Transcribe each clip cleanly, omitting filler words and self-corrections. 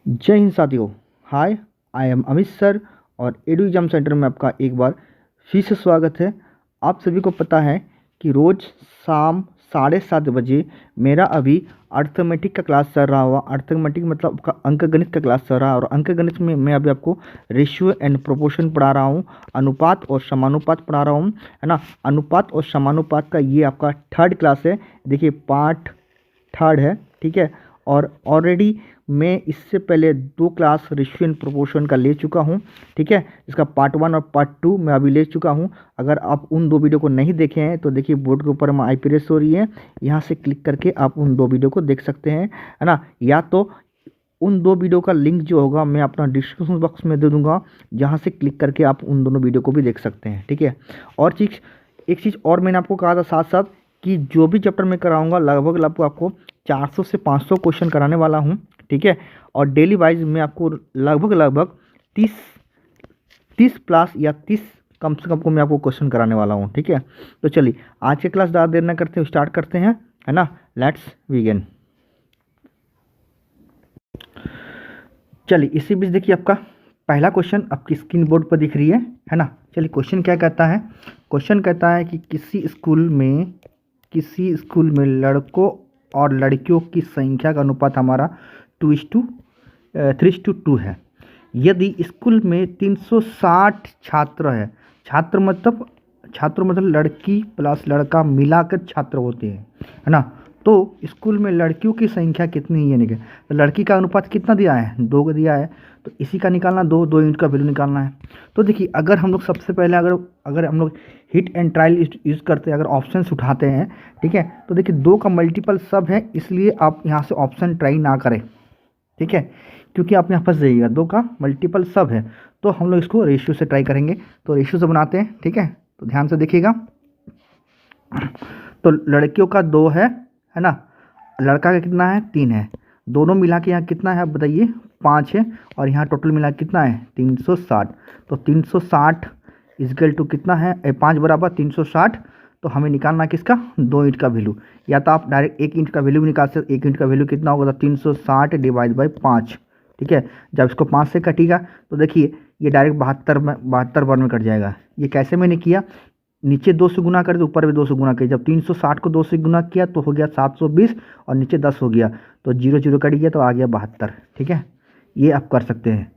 जय हिंद साथियों। हाय, I am Amit sir और एडू एग्जाम सेंटर में आपका एक बार फिर से स्वागत है। आप सभी को पता है कि रोज़ शाम 7:30 बजे मेरा अभी अर्थमेटिक का क्लास चल रहा हुआ। अर्थमेटिक मतलब आपका अंक गणित का क्लास चल रहा है और अंक गणित में मैं अभी आपको रेशियो एंड प्रोपोर्शन पढ़ा रहा हूँ, अनुपात और समानुपात पढ़ा रहा हूँ, है ना। अनुपात और समानुपात का ये आपका थर्ड क्लास है। देखिए पार्ट थर्ड है, ठीक है। और ऑलरेडी मैं इससे पहले 2 क्लास रेशियो एंड प्रोपोर्शन का ले चुका हूँ, ठीक है। इसका पार्ट 1 और पार्ट 2 मैं अभी ले चुका हूँ। अगर आप उन 2 वीडियो को नहीं देखे हैं तो देखिए बोर्ड के ऊपर में आई प्रेस हो रही है, यहाँ से क्लिक करके आप उन 2 वीडियो को देख सकते हैं, है ना। या तो उन 2 वीडियो का लिंक जो होगा मैं अपना डिस्क्रिप्शन बॉक्स में दे दूंगा, जहाँ से क्लिक करके आप उन दोनों वीडियो को भी देख सकते हैं, ठीक है। और एक चीज़ और मैंने आपको कहा था साथ साथ कि जो भी चैप्टर मैं कराऊंगा लगभग आपको 400 से 500 क्वेश्चन कराने वाला हूं, ठीक है। और डेली वाइज मैं आपको लगभग 30 प्लस या 30 कम से कम को मैं आपको क्वेश्चन कराने वाला हूं, ठीक है। तो चलिए आज की क्लास ज़्यादा देर ना करते हुए स्टार्ट करते हैं, है ना। Let's begin. चलिए इसी बीच देखिए आपका पहला क्वेश्चन आपकी स्क्रीन बोर्ड पर दिख रही है ना। चलिए क्वेश्चन क्या कहता है। क्वेश्चन कहता है कि किसी स्कूल में लड़कों और लड़कियों की संख्या का अनुपात हमारा 3:2 है। यदि स्कूल में 360 छात्र है, छात्र मतलब लड़की प्लस लड़का मिलाकर छात्र होते हैं, है ना। तो स्कूल में लड़कियों की संख्या कितनी है, यानी तो लड़की का अनुपात कितना दिया है, 2 का दिया है। तो इसी का निकालना, 2 यूनिट का वैल्यू निकालना है। तो देखिए अगर हम लोग सबसे पहले अगर हम लोग हिट एंड ट्रायल यूज़ करते हैं, अगर ऑप्शन उठाते हैं, ठीक है। तो देखिए 2 का मल्टीपल सब है, इसलिए आप यहाँ से ऑप्शन ट्राई ना करें, ठीक है, क्योंकि आप यहाँ फंस जाइएगा। 2 का मल्टीपल सब है तो हम लोग इसको रेशियो से ट्राई करेंगे। तो रेशियो से बनाते हैं, ठीक है। तो ध्यान से देखिएगा। तो लड़कियों का 2 है ना। लड़का का कितना है, 3 है। दोनों मिला के यहाँ कितना है आप बताइए, 5 है। और यहाँ टोटल मिला के कितना है, 360। तो 360 इजकल टू कितना है, 5 बराबर 360। तो हमें निकालना किसका, 2 इंच का वैल्यू। या तो आप डायरेक्ट 1 इंच का वैल्यू भी निकाल सकते। 1 इंच का वैल्यू कितना होगा, तो 360 डिवाइड बाई 5, ठीक है। जब इसको 5 से कटेगा तो देखिए ये डायरेक्ट 72 बार में कट जाएगा। ये कैसे मैंने किया, नीचे 2 से गुना कर दे, ऊपर भी 2 से गुना किया। जब 360 को 2 से गुना किया तो हो गया 720 और नीचे 10 हो गया, तो 0 0 कट गया तो आ गया 72, ठीक है। ये आप कर सकते हैं,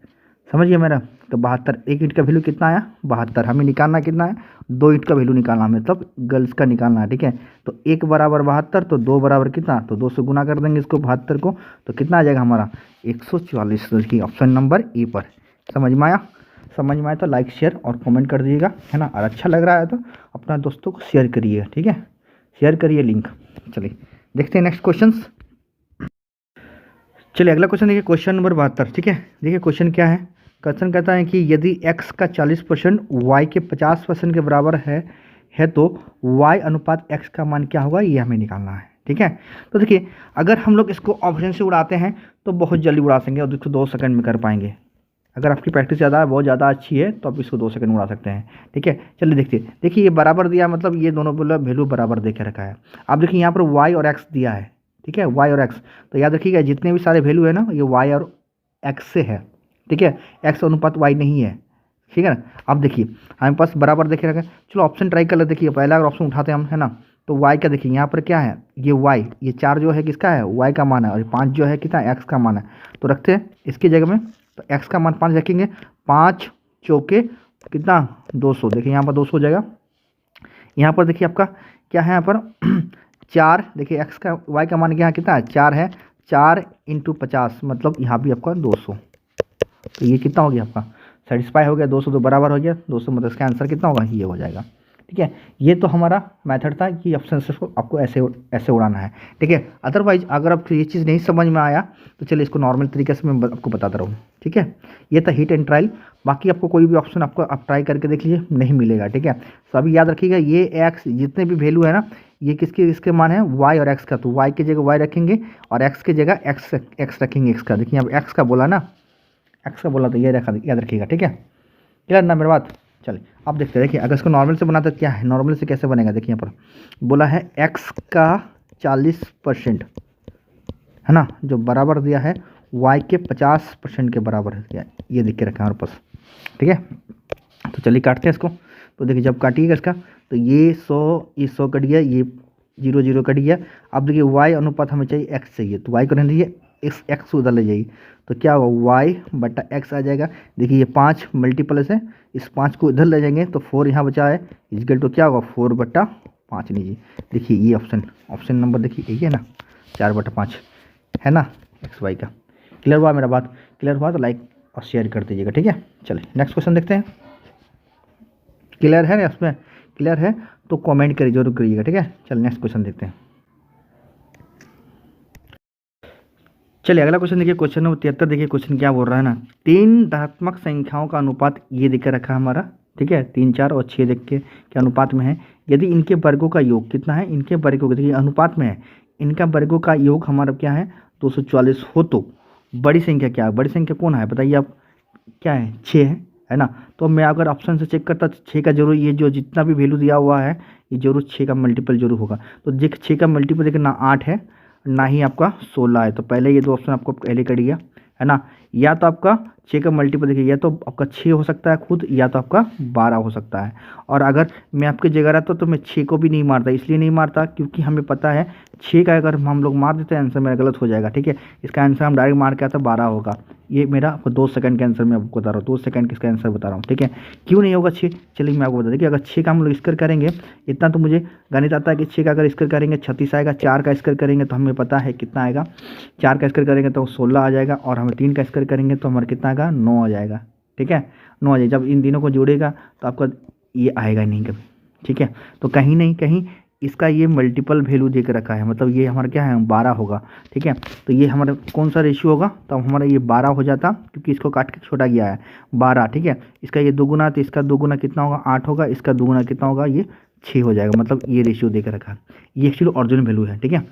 समझिए मेरा। तो 72, 1 इंच का वैल्यू कितना आया, 72। हमें निकालना कितना है, 2 इंच का वैल्यू निकालना, मतलब गर्ल्स का निकालना है, ठीक है। तो 1 बराबर 72, तो 2 बराबर कितना, तो 2 से गुना कर देंगे इसको 72 को, तो कितना आ जाएगा हमारा 144। देखिए ऑप्शन नंबर ए पर। समझ में आया तो लाइक शेयर और कमेंट कर दीजिएगा, है ना। और अच्छा लग रहा है तो अपना दोस्तों को शेयर करिए, ठीक है, शेयर करिए लिंक। चलिए देखते हैं नेक्स्ट क्वेश्चन। चलिए अगला क्वेश्चन देखिए, क्वेश्चन नंबर 72, ठीक है। देखिए क्वेश्चन क्या है। क्वेश्चन कहता है कि यदि x का 40% y के 50% के बराबर है तो y अनुपात x का मान क्या होगा, ये हमें निकालना है, ठीक है। तो देखिए अगर हम लोग इसको ऑप्शन से उड़ाते हैं तो बहुत जल्दी उड़ा सकेंगे और इसको 2 सेकंड में कर पाएंगे। अगर आपकी प्रैक्टिस ज़्यादा है, बहुत ज़्यादा अच्छी है, तो आप इसको 2 सेकंड में उड़ा सकते हैं, ठीक है। चलिए देखिए ये बराबर दिया, मतलब ये दोनों बोला वैल्यू बराबर दे के रखा है। आप देखिए यहाँ पर y और x दिया है, ठीक है, y और x। तो याद रखिएगा जितने भी सारे वैल्यू है ना, ये y और x से है, ठीक है। x अनुपात y नहीं है, ठीक है ना। अब देखिए हमारे पास बराबर देखे रखा है। चलो ऑप्शन ट्राई कर ले। देखिए पहला अगर ऑप्शन उठाते हैं हम, है ना, तो y का देखिए यहाँ पर क्या है, ये y, ये 4 जो है किसका है, y का मान है, और 5 जो है कितना, x का मान है। तो रखते हैं इसकी जगह में, तो x का मान 5 रखेंगे। 5 चौके कितना, 200। देखिए यहाँ पर 200 हो जाएगा। यहाँ पर देखिए आपका क्या है, यहाँ पर 4, देखिए x का, y का मान क्या है, कितना है, 4 है। 4 इंटू 50 मतलब यहाँ भी आपका 200। तो ये कितना हो गया आपका, सेटिस्फाई हो गया। 200 तो बराबर हो गया 200, मतलब इसका आंसर कितना होगा, ये हो जाएगा, ठीक है। ये तो हमारा मेथड था कि ऑप्शन को आपको ऐसे उड़ाना है, ठीक है। अदरवाइज अगर आपको ये चीज़ नहीं समझ में आया तो चलिए इसको नॉर्मल तरीके से मैं आपको बताता रहूँ, ठीक है। ये था हिट एंड ट्रायल। बाकी आपको कोई भी ऑप्शन आपको आप ट्राई करके देख लीजिए, नहीं मिलेगा, ठीक है। तो अभी याद रखिएगा ये एक्स जितने भी वैल्यू है ना, ये इसके मान है वाई और एक्स का। तो वाई की जगह वाई रखेंगे और एक्स की जगह एक्स रखेंगे एक्स का। देखिए अब एक्स का बोला ना, एक्स का बोला तो ये याद रखिएगा, ठीक है। क्लियर ना मेरी बात। चलिए अब देखते हैं। देखिए अगर इसको नॉर्मल से बनाते क्या है, नॉर्मल से कैसे बनेगा। देखिए यहाँ पर बोला है x का 40%, है ना, जो बराबर दिया है y के 50% के बराबर है क्या, ये लिख के रखा है हमारे पास, ठीक है। तो चलिए काटते हैं इसको। तो देखिए जब काटिएगा इसका तो ये 100 कट गया, ये 0 कट गया। अब देखिए y अनुपात हमें चाहिए x चाहिए, तो y को रहने दीजिए, x उधर ले जाइए, तो क्या होगा y बटा x आ जाएगा। देखिए ये 5 मल्टीपल्स है, इस 5 को इधर ले जाएंगे तो 4 यहाँ बचा है, इजकल तो क्या होगा 4/5 लीजिए। देखिए ये ऑप्शन नंबर देखिए यही है ना, 4/5 है ना एक्स वाई का। क्लियर हुआ मेरा बात? क्लियर हुआ तो लाइक और शेयर कर दीजिएगा, ठीक है। चलिए नेक्स्ट क्वेश्चन देखते हैं। क्लियर है ना इसमें? क्लियर है तो कमेंट करिए, जरूर करिएगा, ठीक है। चलिए नेक्स्ट क्वेश्चन देखते हैं। चलिए अगला क्वेश्चन देखिए, क्वेश्चन नंबर 73। देखिए क्वेश्चन क्या बोल रहा है ना, 3 धनात्मक संख्याओं का अनुपात ये देख के रखा है हमारा, ठीक है, 3, 4 और 6 देख के अनुपात में है। यदि इनके वर्गों का योग कितना है, इनके वर्गों का देखिए अनुपात में है, इनका वर्गों का योग हमारा क्या है 244 हो तो बड़ी संख्या क्या है, बड़ी संख्या कौन है बताइए आप, क्या है 6 है ना। तो मैं अगर ऑप्शन से चेक करता 6 का जरूर, ये जो जितना भी वैल्यू दिया हुआ है ये जरूर 6 का मल्टीपल जरूर होगा। तो देख 6 का मल्टीपल देखिए ना 8 है ना ही आपका 16 है, तो पहले ये दो ऑप्शन आपको पहले कर दिया है ना। या तो आपका 6 का मल्टीपल देखिए, या तो आपका 6 हो सकता है खुद, या तो आपका 12 हो सकता है। और अगर मैं आपकी जगह रहता तो मैं 6 को भी नहीं मारता, इसलिए नहीं मारता क्योंकि हमें पता है 6 का अगर हम लोग मार देते हैं आंसर मेरा गलत हो जाएगा, ठीक है। इसका आंसर हम डायरेक्ट मार के आता 12 होगा। ये मेरा 2 सेकंड के आंसर मैं आपको बता रहा हूँ, 2 सेकंड इसका आंसर बता रहा हूँ, ठीक है। क्यों नहीं होगा 6, चलिए मैं आपको बता दें कि अगर 6 का हम लोग स्क्वायर करेंगे, इतना तो मुझे गणित आता है कि 6 का अगर स्क्वायर करेंगे 36 आएगा, 4 का स्क्वायर करेंगे तो हमें पता है कितना आएगा, 4 का स्क्वायर करेंगे तो 16 आ जाएगा, और हमें 3 का स्क्वायर करेंगे तो हमारा कितना आएगा 9 आ जाएगा, ठीक है 9 आ जाएगा। जब इन तीनों को जोड़ेगा तो आपका ये आएगा नहीं कभी, ठीक है। तो कहीं नहीं कहीं इसका ये मल्टीपल वैल्यू दे के रखा है, मतलब ये हमारा क्या है 12 होगा, ठीक है। तो ये हमारा कौन सा रेशियो होगा, तो हमारा ये 12 हो जाता क्योंकि इसको काट के छोटा गया है 12, ठीक है। इसका ये 2 गुना तो इसका 2 गुना कितना होगा 8 होगा, इसका 2 गुना कितना होगा ये 6 हो जाएगा, मतलब ये रेशियो दे के रखा है। ये एक्चुअली ओरिजिनल वैल्यू है, ठीक है।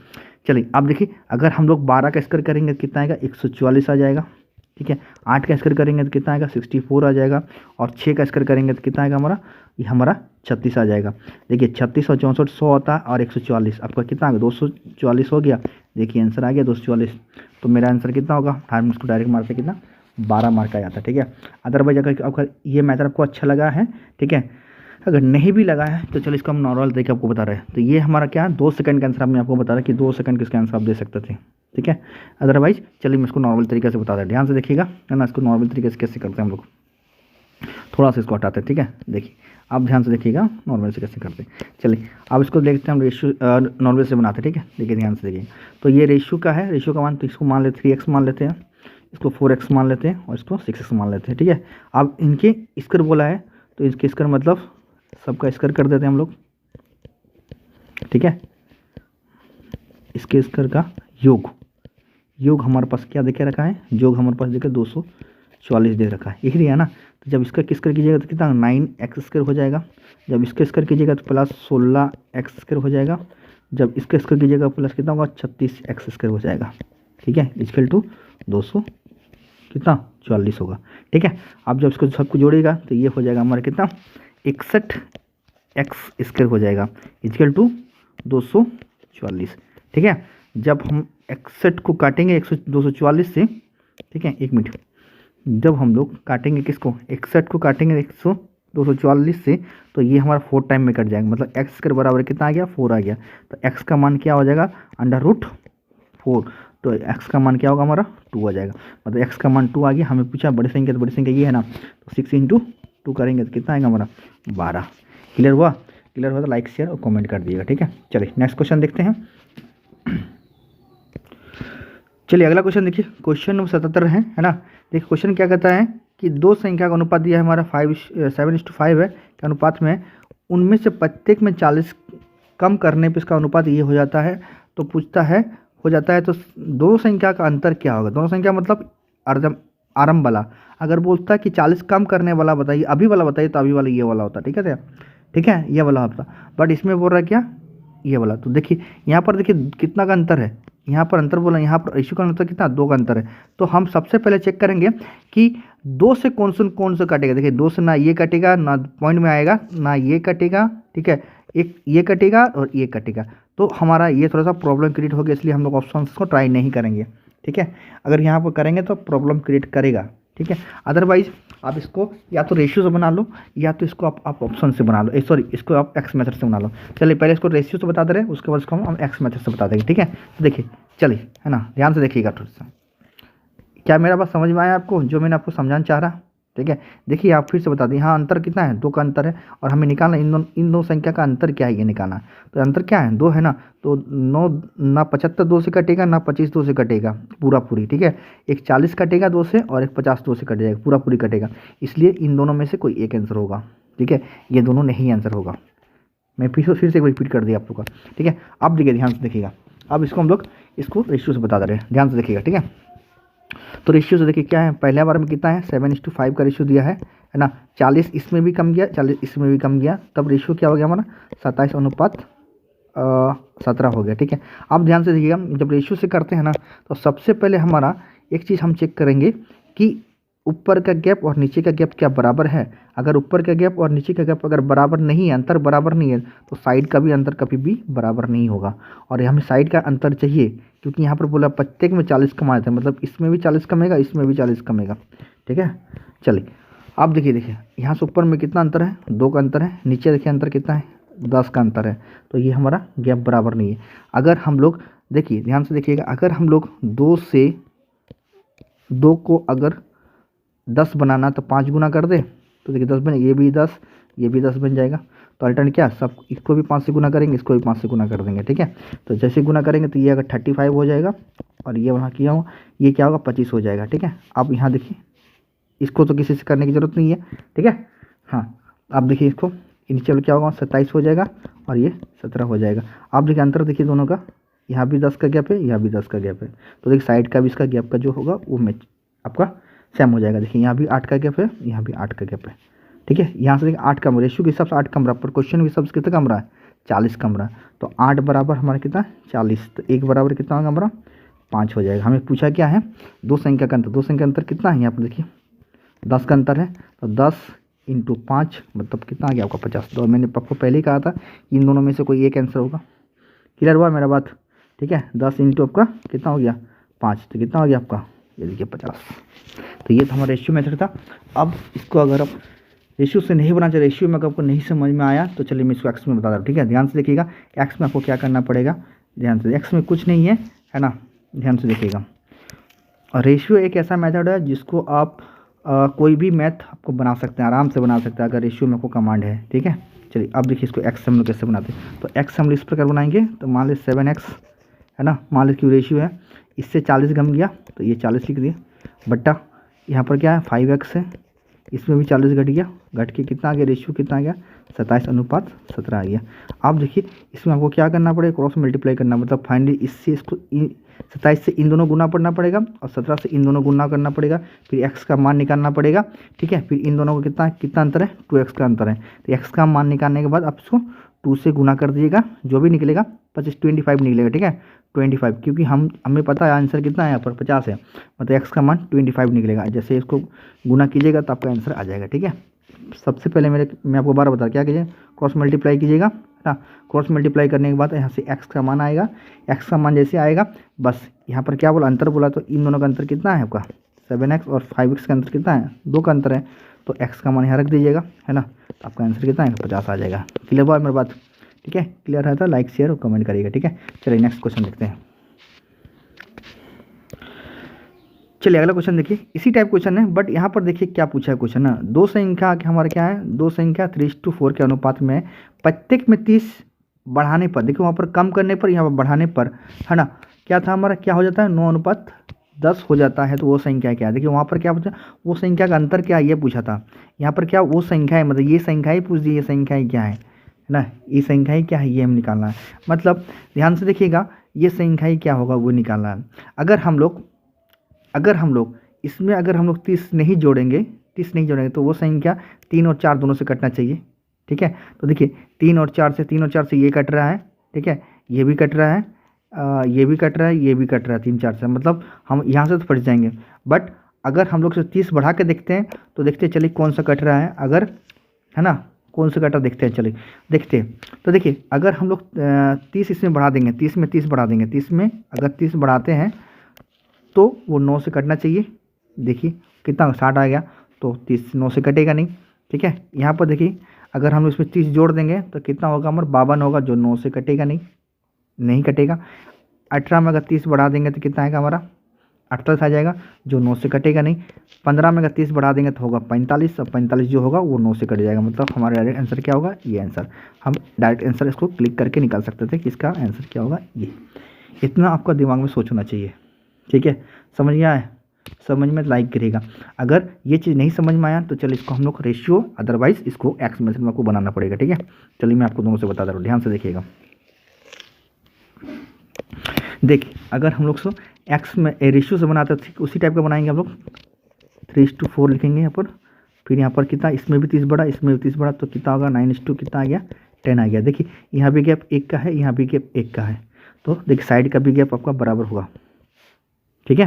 चलिए अब देखिए अगर हम लोग 12 का स्क्वायर करेंगे तो कितना आएगा 144 आ जाएगा, ठीक है। 8 का स्क्वायर करेंगे तो कितना आएगा 64 आ जाएगा, और 6 का स्क्वायर करेंगे तो कितना आएगा हमारा, ये हमारा 36 आ जाएगा। देखिए 36 और 64 100 होता है, और 144 आपका कितना आ गया 244 हो गया। देखिए आंसर आ गया 244। तो मेरा आंसर कितना होगा, हम इसको डायरेक्ट मारते कितना 12 मार्क आ जाता है, ठीक है। अदरवाइज अगर ये मैथड आपको अच्छा लगा है, ठीक है, अगर नहीं भी लगा है तो चलो इसको हम नॉर्मल तरीके आपको बता रहे हैं। तो ये हमारा क्या है 2 सेकंड का आंसर, मैं आपको बता रहा कि 2 सेकंड किसका आंसर आप दे सकते थे, ठीक है। अदरवाइज चलिए मैं इसको नॉर्मल तरीके से बता रहा, ध्यान से देखिएगा है ना। इसको नॉर्मल तरीके से कैसे करते हैं हम लोग, थोड़ा सा इसको हटाते हैं, ठीक है। देखिए आप ध्यान से देखिएगा नॉर्मल से कैसे करते हैं। चलिए अब इसको देखते हैं हम रेशियो नॉर्मल से बनाते हैं, ठीक है। देखिए ध्यान से देखिए, तो ये रेशियो का है, रेशियो का मान तो इसको मान लेते 3x मान लेते हैं, इसको 4x मान लेते हैं, और इसको 6x मान लेते हैं, ठीक है। अब इनके स्क्वायर बोला है तो इसके स्क्वायर मतलब सबका स्क्वायर कर देते हैं हम लोग, ठीक है। इसके स्क्वायर का योग हमारे पास क्या देखे रखा है, योग हमारे पास देखे 244 दे रखा है, यही दिया ना। तो जब इसका स्क्वायर कीजिएगा तो कितना 9x स्क्वायर हो जाएगा, जब इसका स्क्वायर कीजिएगा तो प्लस 16x स्क्वायर हो जाएगा, जब इसका स्क्वायर कीजिएगा प्लस कितना होगा 36x स्क्वायर हो जाएगा, ठीक है। इक्वल टू 200 कितना 44 होगा, ठीक है। अब जब इसको सबको जोड़ेगा तो ये हो जाएगा हमारा कितना 61x स्क्वायर हो जाएगा, इक्वल टू 244, ठीक है। जब हम 61 को काटेंगे 244 से, ठीक है, 1 मिनट, जब हम लोग काटेंगे किसको 61 को काटेंगे 244 से, तो ये हमारा 4 टाइम में कट जाएगा, मतलब x स्क्वायर बराबर कितना आ गया 4 आ गया। तो x का मान क्या हो जाएगा √4, तो x का मान क्या होगा हमारा 2 आ जाएगा, मतलब x का मान 2 आ गया। हमें पूछा बड़ी संख्या, तो बड़ी संख्या ये है ना, तो 6 × 2 करेंगे तो कितना आएगा हमारा 12। क्लियर हुआ? क्लियर हुआ तो लाइक शेयर और कमेंट कर दीजिएगा, ठीक है। चलिए नेक्स्ट क्वेश्चन देखते हैं। चलिए अगला क्वेश्चन देखिए, क्वेश्चन नंबर 77 है ना। देखिए क्वेश्चन क्या कहता है कि 2 संख्या का अनुपात दिया है हमारा 7:5 है के अनुपात में, उनमें से प्रत्येक में 40 कम करने पे इसका अनुपात ये हो जाता है। तो पूछता है हो जाता है तो 2 संख्या का अंतर क्या होगा, दोनों संख्या मतलब आरंभ वाला। अगर बोलता है कि 40 कम करने वाला बताइए, अभी वाला बताइए, तो अभी वाला ये वाला होता, ठीक है, ठीक है, ये वाला होता। बट इसमें बोल रहा है क्या ये वाला। तो देखिए यहाँ पर देखिए कितना का अंतर है, यहाँ पर अंतर बोला, यहाँ पर रेशियो का अंतर कितना 2 का अंतर है। तो हम सबसे पहले चेक करेंगे कि 2 से कौन सा कटेगा। देखिए 2 से ना ये कटेगा, ना पॉइंट में आएगा, ना ये कटेगा, ठीक है, एक ये कटेगा और ये कटेगा। तो हमारा ये थोड़ा सा प्रॉब्लम क्रिएट हो गया, इसलिए हम लोग ऑप्शन को ट्राई नहीं करेंगे, ठीक है। अगर यहाँ पर करेंगे तो प्रॉब्लम क्रिएट करेगा, ठीक है। अदरवाइज आप इसको या तो रेशियो से बना लो या तो इसको आप ऑप्शन से बना लो, सॉरी इसको आप एक्स मेथड से बना लो। चलिए पहले इसको रेशियो से बता दे रहे हैं, उसके बाद इसको हम एक्स मेथड से बता देंगे, ठीक है। तो देखिए चलिए, है ना, ध्यान से देखिएगा थोड़ा सा। क्या मेरा बात समझ में आया आपको, जो मैंने आपको समझाना चाह रहा, ठीक है। देखिए आप फिर से बता दें, यहाँ अंतर कितना है, 2 का अंतर है, और हमें निकालना इन दो संख्या का अंतर क्या है, ये निकालना। तो अंतर क्या है, 2 है ना, तो 9 ना 75 2 से कटेगा, ना 25 2 से कटेगा, पूरा पूरी, ठीक है। एक 40 कटेगा 2 से और एक 50 2 से कट जाएगा, पूरा पूरी कटेगा। इसलिए इन दोनों में से कोई एक आंसर होगा, ठीक है। ये दोनों नहीं आंसर होगा। मैं फिर से एक रिपीट कर दिया आप लोग का, ठीक है। अब देखिए ध्यान से देखिएगा, अब इसको हम लोग इसको रेशियो से बता दे रहे हैं, ध्यान से देखिएगा, ठीक है। तो रेशियो से देखिए क्या है, पहले बार में कितना है, 7:5 का रेशियो दिया है ना। 40 इसमें भी कम गया, 40 इसमें भी कम गया, तब रेशियो क्या हो गया हमारा, 27:17 हो गया, ठीक है। अब ध्यान से देखिएगा, जब रेशियो से करते हैं ना, तो सबसे पहले हमारा एक चीज़ हम चेक करेंगे कि ऊपर का गैप और नीचे का गैप क्या बराबर है। अगर ऊपर का गैप और नीचे का गैप अगर बराबर नहीं है, अंतर बराबर नहीं है, तो साइड का भी अंतर कभी भी बराबर नहीं होगा। और हमें साइड का अंतर चाहिए, क्योंकि यहाँ पर बोला प्रत्येक में 40 कम आया था, मतलब इसमें भी 40 कमेगा, इसमें भी 40 कमेगा, ठीक है। चलिए अब देखिए यहाँ से ऊपर में कितना अंतर है, 2 का अंतर है, नीचे देखिए अंतर कितना है, 10 का अंतर है। तो ये हमारा गैप बराबर नहीं है। अगर हम लोग देखिए ध्यान से देखिएगा, अगर हम लोग 2 को अगर 10 बनाना तो 5 गुना कर दे, तो देखिए 10 बने, ये भी 10, ये भी 10 बन जाएगा। तो अल्टरनेट क्या, सब इसको भी 5 से गुना करेंगे, इसको भी 5 से गुना कर देंगे, ठीक है। तो जैसे गुना करेंगे तो ये अगर 35 हो जाएगा, और ये वहाँ किया हुआ ये क्या होगा, 25 हो जाएगा, ठीक है। अब यहाँ देखिए, इसको तो किसी से करने की ज़रूरत नहीं है, ठीक है। हाँ अब देखिए इसको, नीचे क्या होगा, 27 हो जाएगा, और ये 17 हो जाएगा। अब देखिए अंतर देखिए दोनों का, यहाँ भी 10 का गैप है, यहाँ भी 10 का गैप है। तो देखिए साइड का भी इसका गैप का जो होगा वो मैच आपका सेम हो जाएगा। देखिए यहाँ भी 8 का गैप है, यहाँ भी 8 का गैप है, ठीक है। यहाँ से देखिए 8 कम, रेशियो के हिसाब से 8 कम रहा, पर क्वेश्चन के हिसाब से कितना कम रहा है, 40 कम रहा। तो 8 बराबर हमारा कितना, 40, तो 1 बराबर कितना होगा हमारा, 5 हो जाएगा। हमें पूछा क्या है, 2 संख्या का अंतर, 2 संख्या अंतर कितना है, यहाँ पर देखिए 10 का अंतर है। तो 10 × 5 मतलब कितना आ गया आपका, 50। तो मैंने आपको पहले ही कहा था इन दोनों में से कोई एक आंसर होगा। क्लियर हुआ मेरा बात, ठीक है। 10 × आपका कितना हो गया, 5, तो कितना हो गया आपका, ये देखिए 50। तो ये था हमारा रेशियो मेथड था। अब इसको अगर आप रेशियो से नहीं बना चाहिए, रेशियो में अगर आपको नहीं समझ में आया तो चलिए मैं इसको एक्स में बता रहा हूँ, ठीक है। ध्यान से देखिएगा, एक्स में आपको क्या करना पड़ेगा, ध्यान से, एक्स में कुछ नहीं है ना, ध्यान से देखिएगा। और रेशियो एक ऐसा मेथड है जिसको आप कोई भी मैथ आपको बना सकते हैं, आराम से बना सकते हैं, अगर रेशियो में आपको कमांड है, ठीक है। चलिए अब देखिए इसको एक्स हम लोग कैसे बनाते हैं। तो एक्स हम लोग इस प्रकार बनाएंगे, तो मान लीजिए 7x है ना, मान लीजिए की रेशियो है, इससे 40 कम गया तो ये 40 लिख दिया, बट्टा यहाँ पर क्या है 5x है, इसमें भी 40 घट गया, घट के कितना आ गया, रेशियो कितना आ गया, 27:17 आ गया। अब देखिए इसमें आपको क्या करना पड़ेगा, क्रॉस मल्टीप्लाई करना, मतलब फाइनली इससे इसको 27 से इन दोनों गुना पड़ना पड़ेगा, और 17 से इन दोनों गुना करना पड़ेगा, फिर x का मान निकालना पड़ेगा, ठीक है। फिर इन दोनों को कितना अंतर है, 2x का अंतर है। तो x का मान निकालने के बाद आप इसको 2 से गुना कर दीजिएगा, जो भी निकलेगा 25 निकलेगा, ठीक है 25, क्योंकि हमें पता है आंसर कितना है, यहाँ पर 50 है, मतलब x का मान 25 निकलेगा। जैसे इसको गुना कीजिएगा तो आपका आंसर आ जाएगा, ठीक है। सबसे पहले मैं आपको बार बता क्या कीजिए, क्रॉस मल्टीप्लाई कीजिएगा ना। क्रॉस मल्टीप्लाई करने के बाद यहाँ से x का मान आएगा, x का मान जैसे आएगा, बस यहाँ पर क्या बोला, अंतर बोला, तो इन दोनों का अंतर कितना है आपका 7x, और 5x का अंतर कितना है, 2 का अंतर है। तो x का मान यहाँ रख दीजिएगा, है ना, तो आपका आंसर कितना है, 50 आ जाएगा। क्लियर हुआ मेरी बात, ठीक है। क्लियर है तो लाइक शेयर और कमेंट करिएगा, ठीक है। चलिए नेक्स्ट क्वेश्चन देखते हैं। चलिए अगला क्वेश्चन देखिए, इसी टाइप क्वेश्चन है, बट यहाँ पर देखिए क्या पूछा है क्वेश्चन ना, 2 संख्या के हमारे क्या है, 2 संख्या 3:4 के अनुपात में प्रत्येक में 30 बढ़ाने पर, देखिए वहाँ पर कम करने पर, यहाँ पर बढ़ाने पर, है ना, क्या था हमारा, क्या हो जाता है, 9:10 हो जाता है। तो वो संख्या क्या है, देखिए वहाँ पर क्या पूछा, वो संख्या का अंतर क्या है ये पूछा था। यहाँ पर क्या वो संख्या है, मतलब ये संख्या ही पूछ दी, ये संख्या ही क्या है ना, ये संख्या ही क्या है, ये हमें निकालना है। मतलब ध्यान से देखिएगा, ये संख्या ही क्या होगा वो निकालना है। अगर हम लोग इसमें अगर हम लोग 30 नहीं जोड़ेंगे तो वो संख्या 3 और 4 दोनों से कटना चाहिए, ठीक है। तो देखिए 3 और 4 से ये कट रहा है, ठीक है, ये भी कट रहा है, ये भी कट रहा है, ये भी कट रहा है, 3 4 से, मतलब हम यहाँ से तो फट जाएंगे। बट अगर हम लोग 30 बढ़ा के देखते हैं तो देखते हैं चलिए कौन सा कट रहा है, अगर है ना कौन सा कटा देखते हैं, चलिए देखते हैं। तो देखिए अगर हम लोग 30 इसमें बढ़ा देंगे, 30 में 30 बढ़ा देंगे, 30 में अगर 30 बढ़ाते हैं तो वो 9 से कटना चाहिए। देखिए कितना 60 आ गया, तो 30 9 से कटेगा नहीं, ठीक है। यहाँ पर देखिए अगर हम इसमें 30 जोड़ देंगे तो कितना होगा हमारा 52 होगा, जो 9 से कटेगा नहीं, नहीं कटेगा। 18 में अगर 30 बढ़ा देंगे तो कितना आएगा हमारा 48 आ जाएगा, जो 9 से कटेगा नहीं। 15 में अगर 30 बढ़ा देंगे तो होगा 45, और 45 जो होगा वो 9 से कट जाएगा, मतलब हमारा डायरेक्ट आंसर क्या होगा, ये आंसर। हम डायरेक्ट आंसर इसको क्लिक करके निकाल सकते थे कि इसका आंसर क्या होगा ये। इतना आपका दिमाग में सोच होना चाहिए, ठीक है। समझ में आया? समझ में लाइक करेगा। अगर ये चीज़ नहीं समझ में आया तो चलिए इसको हम लोग रेशियो, अदरवाइज इसको एक्स मेथड में आपको बनाना पड़ेगा, ठीक है। चलिए मैं आपको दोनों से बता दे रहा हूँ, ध्यान से देखिएगा। देखिए अगर हम लोग सो एक्स में रेशियो से बनाते थे उसी टाइप का बनाएंगे हम लोग। 3:4 लिखेंगे यहाँ पर, फिर यहाँ पर कितना, इसमें भी 30 बढ़ा, इसमें भी 30 बढ़ा, तो कितना होगा 9:2 कितना आ गया 10 आ गया। देखिए यहाँ भी गैप 1 का है, यहाँ भी गैप 1 का है, तो देखिए साइड का भी गैप आपका बराबर होगा, ठीक है।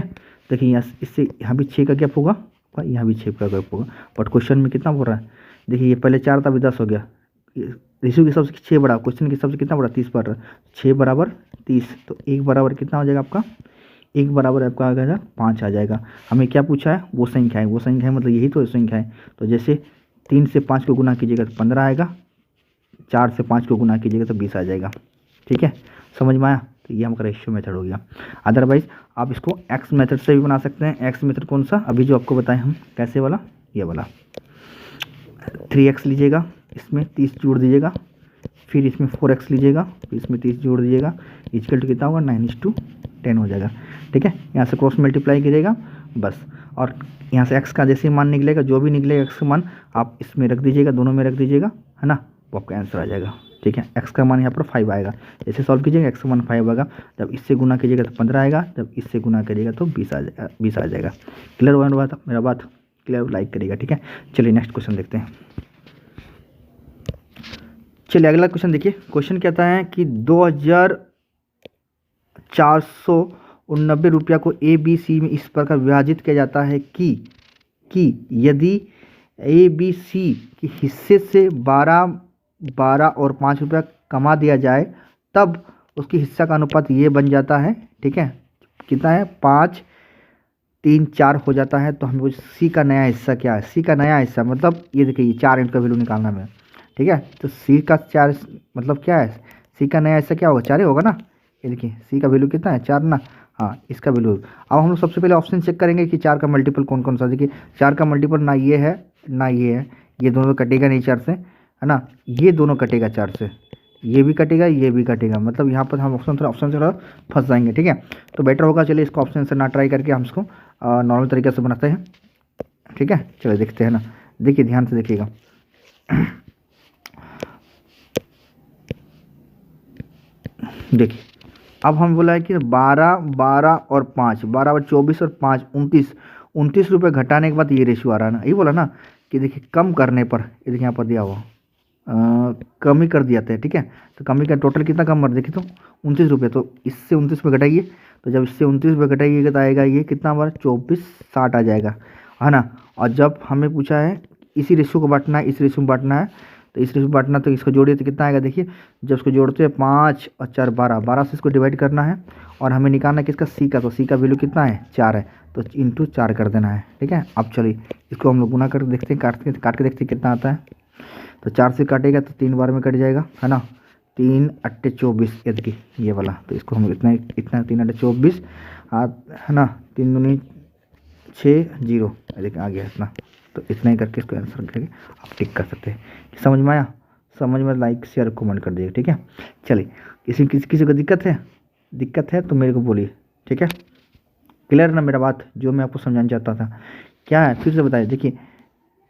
देखिए यहाँ इससे यहाँ भी 6 का गैप होगा और यहाँ भी 6 का गैप होगा, बट क्वेश्चन में कितना बोल रहा है। देखिए ये पहले 4 था, अभी 10 हो गया। रेशियो के हिसाब से 6 बड़ा, क्वेश्चन के हिसाब से कितना बड़ा 30 बढ़ रहा है, 6 बराबर 30, तो 1 बराबर कितना हो जाएगा आपका, 1 बराबर आपका आ जाएगा 5 आ जाएगा। हमें क्या पूछा है, वो संख्या है, वो संख्या है मतलब यही तो संख्या है। तो जैसे 3 से 5 को गुना कीजिएगा तो 15 आएगा, 4 से 5 को गुना कीजिएगा तो 20 आ जाएगा, ठीक है। समझ में आया? तो ये हमारा रेशियो मेथड हो गया। अदरवाइज आप इसको एक्स मेथड से भी बना सकते हैं। एक्स मेथड कौन सा, अभी जो आपको बताएं हम, कैसे वाला, ये वाला 3x लीजिएगा, इसमें 30 जोड़ दीजिएगा, फिर इसमें 4x लीजिएगा, फिर इसमें 30 जोड़ दीजिएगा, इक्वल टू कितना होगा 9:10 हो जाएगा, ठीक है। यहाँ से क्रॉस मल्टीप्लाई कीजिएगा बस, और यहाँ से x का जैसे मान निकलेगा, जो भी निकलेगा x का मान आप इसमें रख दीजिएगा, दोनों में रख दीजिएगा, है ना, वो आपका आंसर आ जाएगा, ठीक है। x का मान यहाँ पर 5 आएगा, जैसे सॉल्व कीजिएगा x का मान 5 आएगा, जब इससे गुना कीजिएगा तो 15 आएगा, जब इससे गुना करिएगा तो 20 आ जाएगा, 20 आ जाएगा। क्लियर हुआ मेरा बात? क्लियर, लाइक करिएगा, ठीक है। चलिए नेक्स्ट क्वेश्चन देखते हैं। चलिए अगला क्वेश्चन देखिए। क्वेश्चन कहता है कि 2489 रुपया को ए बी सी में इस प्रकार विभाजित किया जाता है कि यदि ए बी सी के हिस्से से 12 और 5 रुपया कमा दिया जाए तब उसकी हिस्सा का अनुपात ये बन जाता है, ठीक है। कितना है 5 3 4 हो जाता है। तो हमें सी का नया हिस्सा क्या है, सी का नया हिस्सा मतलब ये देखिए 4 इंट का वैल्यू निकालना है, ठीक है। तो सी का 4 मतलब क्या है, सी का नया हिस्सा क्या होगा, 4 ही होगा ना। ये देखिए सी का वैल्यू कितना है 4 ना, हाँ इसका वैल्यू। अब हम लोग सबसे पहले ऑप्शन चेक करेंगे कि 4 का मल्टीपल कौन कौन सा। देखिए 4 का मल्टीपल ना ये है ना ये है, ये दोनों कटेगा नहीं 4 से, है ना, ये दोनों कटेगा 4 से, ये भी कटेगा ये भी कटेगा, मतलब यहाँ पर हम ऑप्शन से थोड़ा फंस जाएंगे, ठीक है। तो बेटर होगा चलिए इसको ऑप्शन से ना ट्राई करके हम इसको नॉर्मल तरीके से बनाते हैं, ठीक है। चलिए देखते हैं ना, देखिए ध्यान से देखिएगा। देखिए अब हम बोला है कि 12 और 5, 12 और 24 और 5 29 रुपये घटाने के बाद ये रेशियो आ रहा है ना, यही बोला ना कि देखिए कम करने पर, ये देखिए यहाँ पर दिया हुआ कम ही कर दिया था, ठीक है। तो कमी का टोटल कितना कम कर, देखिए तो 29 रुपये, तो इससे 29 रुपये घटाइए, तो जब इससे 29 रुपये घटाइएगा तो आएगा ये कितना हमारा 2460 आ जाएगा, है ना। और जब हमें पूछा है इसी रेशियो को बांटना है, इस रेशियो में बांटना है, तो इस रेशियो में बांटना, तो इसको जोड़िए तो कितना आएगा, देखिए जब इसको जोड़ते हैं 5 और 4 12 से इसको डिवाइड करना है, और हमें निकालना है किसका, सी का। तो सी का वैल्यू कितना है 4 है, तो इंटू 4 कर देना है, ठीक है। अब चलिए इसको हम लोग गुना कर देखते हैं, काट के देखते हैं कितना आता है। तो 4 से काटेगा तो 3 बार में कट जाएगा, है ना, 3 8 24, यदि ये वाला, तो इसको हम इतना 3 8 24 है ना, 3 दूनी 6 0, देखिए आ गया इतना। तो इतना ही करके इसको आंसर करके आप टिक कर सकते हैं। समझ में आया? समझ में लाइक शेयर कमेंट कर दीजिए, ठीक है। चलिए किसी को दिक्कत है तो मेरे को बोलिए, ठीक है। क्लियर ना मेरा बात, जो मैं आपको समझाना चाहता था क्या है, फिर से बताइए। देखिए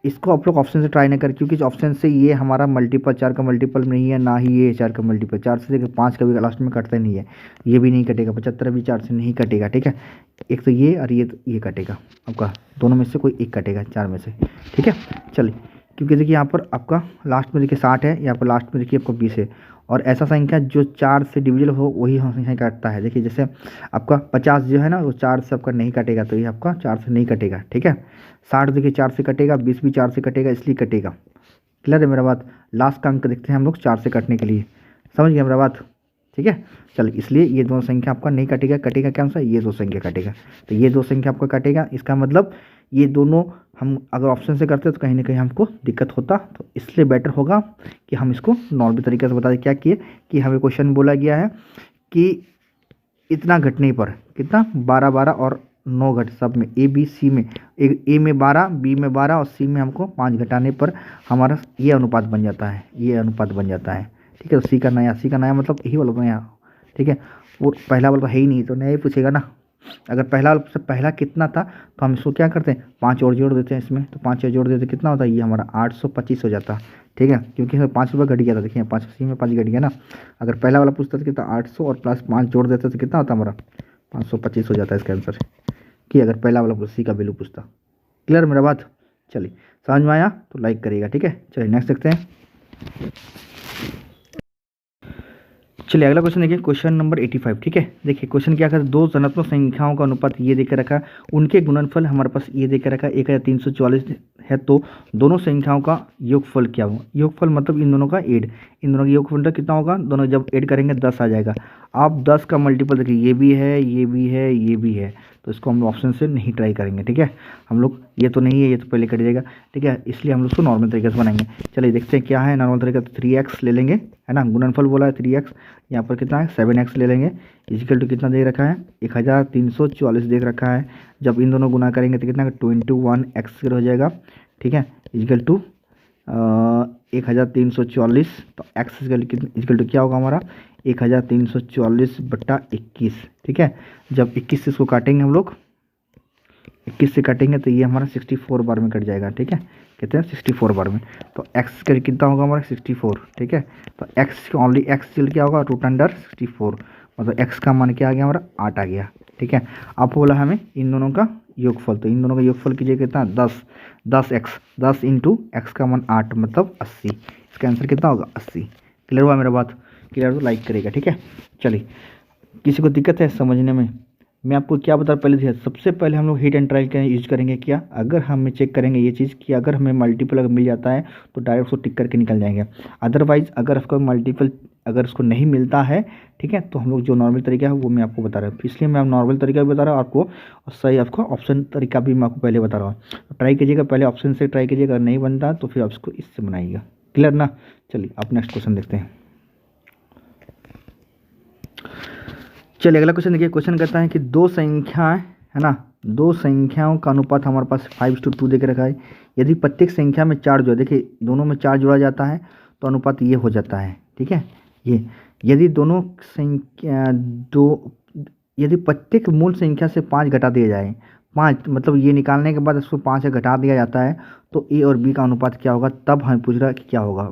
इसको आप लोग ऑप्शन से ट्राई ना करें, क्योंकि ऑप्शन से ये हमारा मल्टीपल 4 का मल्टीपल नहीं है, ना ही ये 4 का मल्टीपल। 4 से देखिए 5 का भी लास्ट में कटता नहीं है, ये भी नहीं कटेगा, 75 भी 4 से नहीं कटेगा, ठीक है। एक तो ये और ये कटेगा आपका, दोनों में से कोई एक कटेगा 4 में से, ठीक है। चलिए क्योंकि देखिए यहाँ पर आपका लास्ट में देखिए 60 है, यहाँ पर लास्ट में देखिए आपको 20 है, और ऐसा संख्या जो 4 से डिविजल हो वही संख्या काटता है। देखिए जैसे आपका 50 जो है ना, वो 4 से आपका नहीं कटेगा, तो ये आपका 4 से नहीं कटेगा, ठीक है। 60 देखिए 4 से कटेगा, 20 भी 4 से कटेगा, इसलिए कटेगा। क्लियर है मेरा बात? लास्ट का अंक देखते हैं हम लोग 4 से कटने के लिए, समझ गए मेरा बात? ठीक है। चलो इसलिए ये दोनों संख्या आपका नहीं कटेगा, कटेगा क्या आंसर, ये दो संख्या कटेगा। तो ये दो संख्या आपका कटेगा, इसका मतलब ये दोनों हम अगर ऑप्शन से करते तो कहीं ना कहीं हमको दिक्कत होता, तो इसलिए बेटर होगा कि हम इसको नॉर्मल तरीके से बता दें। क्या किए कि हमें क्वेश्चन बोला गया है कि इतना घटने पर कितना 12 12 और 9 घट सब में ए बी सी में, ए में 12, बी में 12 और सी में हमको 5 घटाने पर हमारा ये अनुपात बन जाता है, ये अनुपात बन जाता है। ठीक है। तो सी का नया मतलब यही वाला नया। ठीक है। वो पहला वाला तो है ही नहीं, तो नया ही पूछेगा ना। अगर पहला वाला से पहला कितना था तो हम इसको क्या करते हैं 5 और जोड़ देते हैं इसमें, तो 5 और जोड़ देते कितना होता है, ये हमारा 825 हो जाता। ठीक है। क्योंकि इसमें 5 रुपये घट गया था, देखिए 5 सी में 5 घट गया ना। अगर पहला वाला पूछता था कितना 800 और प्लस 5 जोड़ देते तो कितना होता हमारा 525 हो जाता है इसका आंसर, कि अगर पहला वाला सी का वैल्यू पूछता। क्लियर मेरा बात। चलिए समझ में आया तो लाइक करिएगा। ठीक है। चलिए नेक्स्ट देखते हैं। चलिए अगला क्वेश्चन देखिए, क्वेश्चन नंबर 85। ठीक है। देखिए क्वेश्चन क्या कहता है, दो धनात्मक संख्याओं का अनुपात ये देकर रखा, उनके गुणनफल हमारे पास ये देकर रखा 1344 है, तो दोनों संख्याओं का योगफल क्या होगा। योगफल मतलब इन दोनों का ऐड, इन दोनों का योगफल कितना होगा, दोनों जब ऐड करेंगे 10 आ जाएगा। आप 10 का मल्टीपल देखिए, ये भी है, ये भी है, ये भी है, तो इसको हम ऑप्शन से नहीं ट्राई करेंगे। ठीक है। हम लोग ये तो नहीं है, ये तो पहले कट जाएगा। ठीक है। इसलिए हम लोग उसको नॉर्मल तरीके से बनाएंगे। चलिए देखते हैं क्या है नॉर्मल तरीका। तो 3x ले लेंगे, है ना, गुणनफल बोला है 3x, यहाँ पर कितना है 7x ले लेंगे, इजिकल टू कितना दे रखा है 1344 देख रखा है। जब इन दोनों गुना करेंगे तो कितना 21x हो जाएगा। ठीक है। इजिकल टू 1344, तो x इजिकल टू क्या होगा हमारा 1344/21। ठीक है। जब 21 से इसको काटेंगे हम लोग, 21 से काटेंगे तो ये हमारा 64 बार में कट जाएगा। ठीक है। कहते हैं 64 बार में, तो x का कितना होगा हमारा 64। ठीक है। तो x ओनली x क्या होगा √64, मतलब x का मान क्या आ गया हमारा 8 आ गया। ठीक है। अब बोला हमें इन दोनों का योगफल, तो इन दोनों का योगफल कीजिए कितना 10 इंटू x का मान 8 मतलब 80। इसका आंसर कितना होगा 80। क्लियर हुआ मेरा बात। क्लियर तो लाइक करेगा। ठीक है। चलिए किसी को दिक्कत है समझने में, मैं आपको क्या बता पहले दिया, सबसे पहले हम लोग हिट एंड ट्रायल का यूज करेंगे। क्या अगर हमें चेक करेंगे ये चीज़ कि अगर हमें मल्टीपल अगर मिल जाता है तो डायरेक्ट उसको टिक करके निकल जाएंगे। अदरवाइज अगर उसको मल्टीपल अगर उसको नहीं मिलता है, ठीक है, तो हम लोग जो नॉर्मल तरीका है वो मैं आपको बता रहा हूँ। इसलिए मैं नॉर्मल तरीका भी बता रहा हूँ आपको, और सही आपको ऑप्शन तरीका भी मैं आपको पहले बता रहा हूँ। तो ट्राई कीजिएगा, पहले ऑप्शन से ट्राई कीजिएगा, अगर नहीं बनता तो फिर आप इसको इससे बनाइएगा। क्लियर ना। चलिए आप नेक्स्ट क्वेश्चन देखते हैं। चलिए अगला क्वेश्चन देखिए, क्वेश्चन कहता है कि दो संख्याएं, है ना, दो संख्याओं का अनुपात हमारे पास 5:2 देकर रखा है। यदि प्रत्येक संख्या में 4 जोड़ा, देखिए दोनों में 4 जोड़ा जाता है तो अनुपात ये हो जाता है। ठीक है। ये यदि दोनों संख्या यदि प्रत्येक मूल संख्या से 5 घटा दिया जाए, 5 मतलब ये निकालने के बाद उसको 5 से घटा दिया जाता है, तो ए और बी का अनुपात क्या होगा। तब हमें पूछ रहा है कि क्या होगा।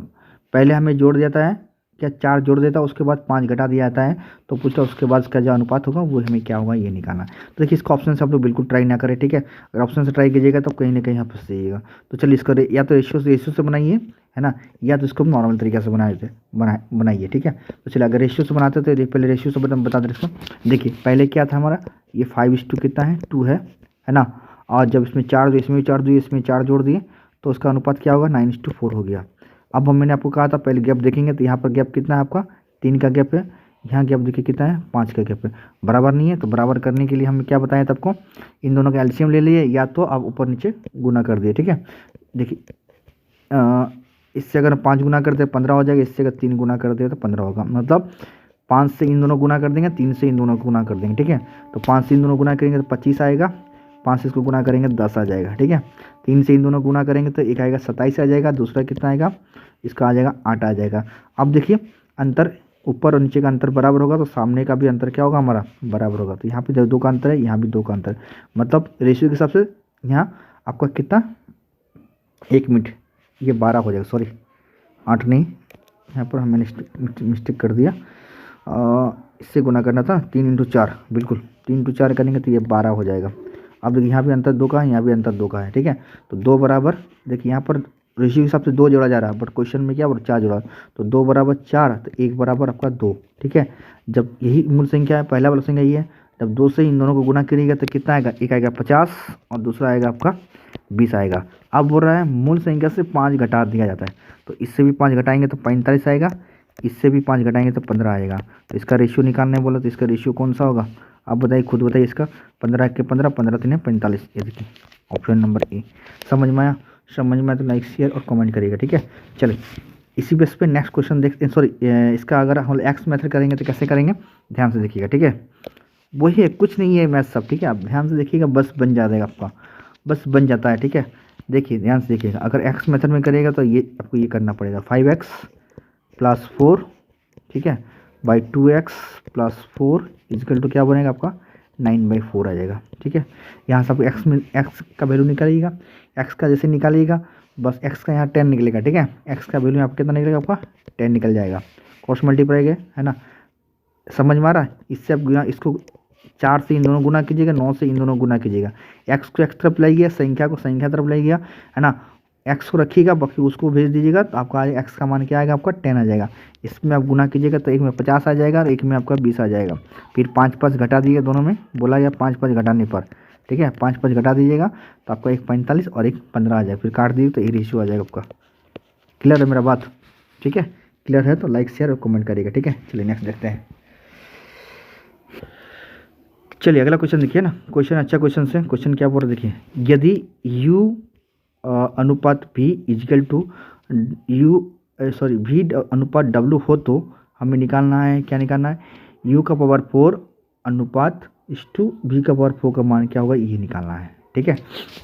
पहले हमें जोड़ देता है क्या 4 जोड़ देता है, उसके बाद 5 घटा दिया जाता है, तो पूछता है उसके बाद इसका जो अनुपात होगा वो हमें क्या होगा ये निकालना। तो देखिए इसका ऑप्शन से आप लोग बिल्कुल ट्राई ना करें। ठीक है। अगर ऑप्शन से ट्राई कीजिएगा तो कहीं ना कहीं आप फंस जाइएगा। तो चलिए इसका या तो रेशियो से बनाइए, है ना, या तो इसको नॉर्मल तरीके से बनाइए। ठीक है। तो चलिए अगर रेशियो से बनाते तो पहले रेशियो से बता दें इसको। देखिए पहले क्या था हमारा, ये 5:2 कितना है 2 है ना, और जब इसमें 4 दो इसमें 4 दिए इसमें 4 जोड़ दिए तो उसका अनुपात क्या होगा 9:4 हो गया। अब मैंने आपको कहा था पहले गैप देखेंगे, तो यहाँ पर गैप कितना है आपका 3 का गैप है, यहाँ गैप देखिए कितना है 5 का गैप है, बराबर नहीं है। तो बराबर करने के लिए हम क्या बताएं था आपको, इन दोनों का एलसीएम ले लिए या तो आप ऊपर नीचे गुना कर दिए। ठीक है। देखिए इससे अगर 5 गुना करते 15 हो जाएगा, इससे अगर 3 गुना कर दिया तो 15 होगा, मतलब 5 से इन दोनों गुना कर देंगे, 3 से इन दोनों को गुना कर देंगे। ठीक है। तो 5 से इन दोनों गुना करेंगे तो 25 आएगा, 5 से इसको गुना करेंगे तो 10 आ जाएगा। ठीक है। 3 से इन दोनों गुना करेंगे तो एक आएगा 27 आ जाएगा, दूसरा कितना आएगा इसका आ जाएगा 8 आ जाएगा। अब देखिए अंतर ऊपर और नीचे का अंतर बराबर होगा तो सामने का भी अंतर क्या होगा हमारा बराबर होगा। तो यहाँ पे 2 का अंतर है, यहाँ भी 2 का अंतर, मतलब रेशियो के हिसाब से यहाँ आपका कितना 1 मिनट ये 12 हो जाएगा, सॉरी 8 नहीं, यहाँ पर हमने मिस्टेक कर दिया, इससे गुना करना था 3 × 4, बिल्कुल 3 × 4 करेंगे तो ये 12 हो जाएगा। अब देखिए यहाँ भी अंतर 2 का है, यहाँ भी अंतर 2 का है। ठीक है। तो 2 बराबर, देखिए यहाँ पर रेशियो के हिसाब से 2 जोड़ा जा रहा है, बट क्वेश्चन में क्या 4 जोड़ा, तो 2 बराबर 4 तो 1 बराबर आपका 2। ठीक है। जब यही मूल संख्या है, पहला वाला संख्या ये है, जब 2 से इन दोनों को गुना करिएगा तो कितना आएगा, एक आएगा 50 और दूसरा आएगा आपका 20 आएगा। अब बोल रहा है मूल संख्या से 5 घटा दिया जाता है, तो इससे भी 5 घटाएंगे तो 45 आएगा, इससे भी 5 घटाएंगे तो 15 आएगा। तो इसका रेशियो निकालने बोला तो इसका रेशियो कौन सा होगा, आप बताइए, खुद बताइए इसका। 15 के 15, 15 3 45, ये देखिए ऑप्शन नंबर ए। समझ में आया? समझ में आया तो लाइक शेयर और कमेंट करिएगा, ठीक है। चलिए इसी बेस पे नेक्स्ट क्वेश्चन देखते हैं। सॉरी, इसका अगर हम एक्स मेथड करेंगे तो कैसे करेंगे, ध्यान से देखिएगा, ठीक है। वही है, कुछ नहीं है मैथ सब, ठीक है। आप ध्यान से देखिएगा, बस बन जाएगा आपका, बस बन जाता है, ठीक है। देखिए ध्यान से देखिएगा, अगर एक्स मेथड में करेगा तो ये आपको ये करना पड़ेगा 5x + 4, ठीक है, बाई 2x + 4 इजकल टू क्या बनेगा आपका 9/4 आ जाएगा, ठीक है। यहाँ से आपको एक्स का वैल्यू निकालिएगा, एक्स का जैसे निकालिएगा बस एक्स का यहाँ 10 निकलेगा, ठीक है। एक्स का वैल्यू आपका कितना निकलेगा, आपका 10 निकल जाएगा। क्रॉस मल्टीप्लाई है ना, समझ में आ रहा है। इससे आप गुना, इसको 4 से इन दोनों गुना कीजिएगा, 9 से इन दोनों गुना कीजिएगा। एक्स को एक्स तरफ लाइएगा, संख्या को संख्या तरफ लाइएगा, है ना। एक्स को रखिएगा, बाकी उसको भेज दीजिएगा तो आपका एक्स का मान क्या आएगा, आपका 10 आ जाएगा। इसमें आप गुना कीजिएगा तो एक में 50 आ जाएगा और एक में आपका 20 आ जाएगा। फिर 5 घटा दीजिएगा, दोनों में बोला गया 5 घटाने पर, ठीक है। 5 घटा दीजिएगा तो आपका एक 45 और एक 15 आ जाएगा। फिर काट दीजिए तो ये रेशियो आ जाएगा आपका। क्लियर है मेरा बात, ठीक है। क्लियर है तो लाइक शेयर और कमेंट करिएगा, ठीक है। चलिए नेक्स्ट देखते हैं। चलिए अगला क्वेश्चन देखिए ना, क्वेश्चन अच्छा क्वेश्चन से। क्वेश्चन क्या बोल रहा है देखिए, यदि u अनुपात v इजिकल टू v अनुपात w हो तो हमें निकालना है, क्या निकालना है, u का पावर 4 अनुपात v का पावर 4 का मान क्या होगा, ये निकालना है, ठीक है।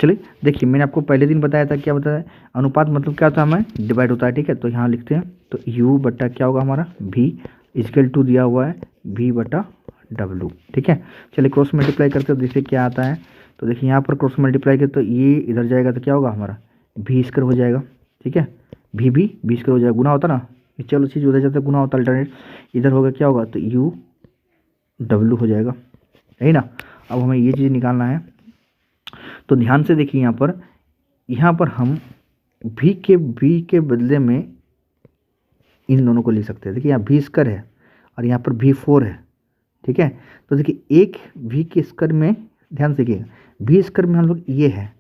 चलिए देखिए, मैंने आपको पहले दिन बताया था, क्या बताया, अनुपात मतलब क्या होता है, हमें डिवाइड होता है, ठीक है। तो यहाँ लिखते हैं तो u बटा क्या होगा हमारा v इजिकल टू दिया हुआ है v/w, ठीक है। चलिए क्रॉस मल्टीप्लाई करते हैं, देखिए क्या आता है। तो देखिए यहाँ पर क्रॉस मल्टीप्लाई करते तो ये इधर जाएगा तो क्या होगा हमारा v² हो जाएगा, ठीक है। v² हो जाएगा, गुना होता ना, चलो चीज़ उधर जाता है गुना होता अल्टरनेट, इधर होगा क्या होगा तो u/w हो जाएगा, है ना। अब हमें ये चीज़ निकालना है तो ध्यान से देखिए, यहाँ पर हम v के बदले में इन दोनों को ले सकते हैं। देखिए यहाँ v² है और यहाँ पर v4 है, ठीक है। तो देखिए एक v के स्क्वायर में, ध्यान से देखिएगा, v² में हम लोग ये है,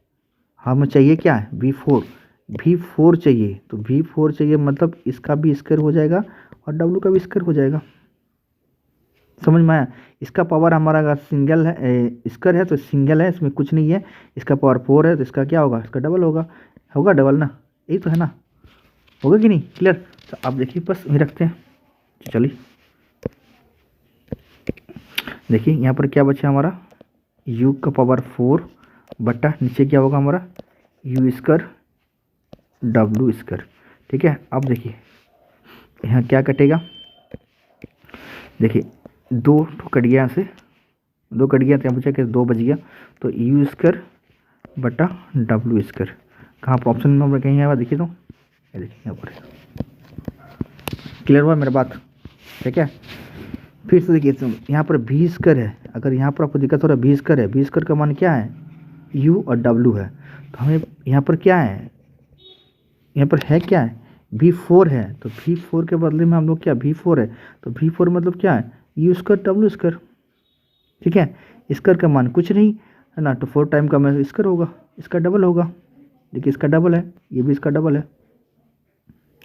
हमें चाहिए क्या है v4 चाहिए। तो v4 चाहिए मतलब इसका भी स्क्वायर हो जाएगा और w का भी स्क्वायर हो जाएगा। समझ में आया। इसका पावर हमारा अगर सिंगल है, स्क्वायर है तो सिंगल है, इसमें कुछ नहीं है। इसका पावर 4 है तो इसका क्या होगा, इसका डबल होगा डबल ना, यही तो है ना, होगा कि नहीं। क्लियर। तो आप देखिए बस वही रखते हैं। चलिए देखिए यहाँ पर क्या बचा हमारा, u का पावर 4 बटा नीचे क्या होगा हमारा u², w², ठीक है। अब देखिए यहाँ क्या कटेगा, देखिए 2 कट गया, यहाँ से 2 कट गया तो यहाँ बचा क्या 2 बच गया। तो u² बटा w², कहाँ पर ऑप्शन नंबर कहीं आया, देखिए तो ये देखिए यहाँ पर। क्लियर हुआ मेरा बात, ठीक है। फिर से देखिए यहाँ पर v² है, अगर यहाँ पर आपको दिक्कत हो रहा है v² है, v² का मान क्या है u और w है। तो हमें यहाँ पर क्या है, यहाँ पर है क्या है v4 है, तो v4 के बदले में हम लोग क्या v4 है, तो v4 मतलब क्या है u² w², ठीक है। स्क्वायर का मान कुछ नहीं है ना, तो 4 टाइम का मैं स्क्वायर होगा, इसका डबल होगा। देखिए इसका डबल है, ये भी इसका डबल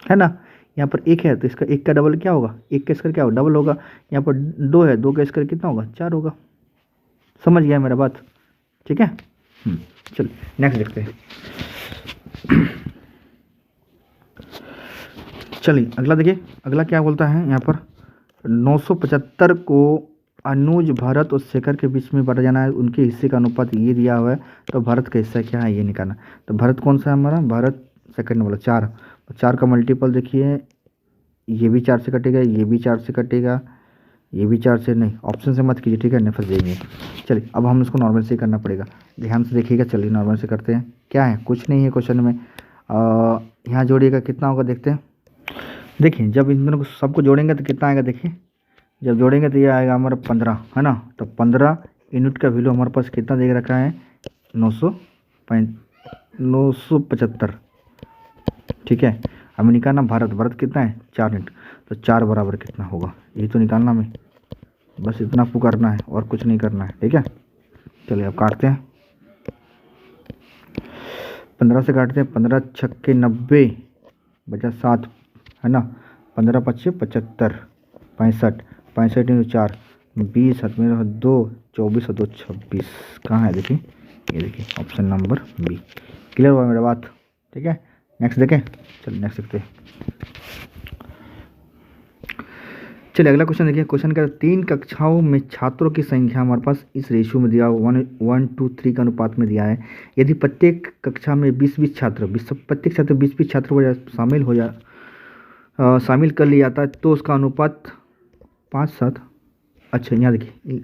है ना। यहाँ पर 1 है तो इसका 1 का डबल क्या होगा, 1 का स्क्वायर क्या होगा डबल होगा। यहाँ पर 2 है, 2 का स्क्वायर कितना होगा 4 होगा। समझ गया मेरा बात, ठीक है। चलिए नेक्स्ट देखते हैं। चलिए अगला देखिए, अगला क्या बोलता है यहाँ पर, 975 को अनुज, भरत और शेखर के बीच में बांटा जाना है, उनके हिस्से का अनुपात ये दिया हुआ है। तो भरत का हिस्सा क्या है ये निकालना। तो भरत कौन सा है हमारा, भरत सेकंड वाला 4, तो 4 का मल्टीपल देखिए, ये भी 4 से कटेगा, ये भी 4 से कटेगा, ये भी 4 से, नहीं ऑप्शन से मत कीजिए, ठीक है, नहीं फंस जाएंगे। चलिए अब हम इसको नॉर्मल से करना पड़ेगा, ध्यान से देखिएगा। चलिए नॉर्मल से करते हैं, क्या है कुछ नहीं है क्वेश्चन में। यहाँ जोड़िएगा कितना होगा देखते हैं। देखिए जब इन दोनों को सबको जोड़ेंगे तो कितना आएगा, देखिए जब जोड़ेंगे तो ये आएगा हमारा 15, है ना। तो 15 यूनिट का वैल्यू हमारे पास कितना दे रखा है 975, ठीक है। हमें निकालना भरत कितना है 4 यूनिट, तो 4 बराबर कितना होगा ये तो निकालना हमें, बस इतना पुकारना है और कुछ नहीं करना है, ठीक है। चलिए अब काटते हैं, 15 से काटते हैं, 15 × 6 = 90 बचा 7, है ना। 15 पच्चीस 75, 65, 65 इंटू 4 20, हाथ में 2, 24 और 2 26। कहाँ है देखिए, ये देखिए ऑप्शन नंबर बी। क्लियर हुआ मेरा बात? ठीक है, नेक्स्ट देखें। चलिए नेक्स्ट देखते हैं। चलिए अगला क्वेश्चन देखिए। क्वेश्चन का 3 कक्षाओं में छात्रों की संख्या हमारे पास इस रेशियो में दिया 1:3 के अनुपात में दिया है। यदि प्रत्येक कक्षा में 20-20 छात्र प्रत्येक छात्र 20-20 छात्र शामिल कर लिया जाता है तो उसका अनुपात 5-7। अच्छा यहाँ देखिए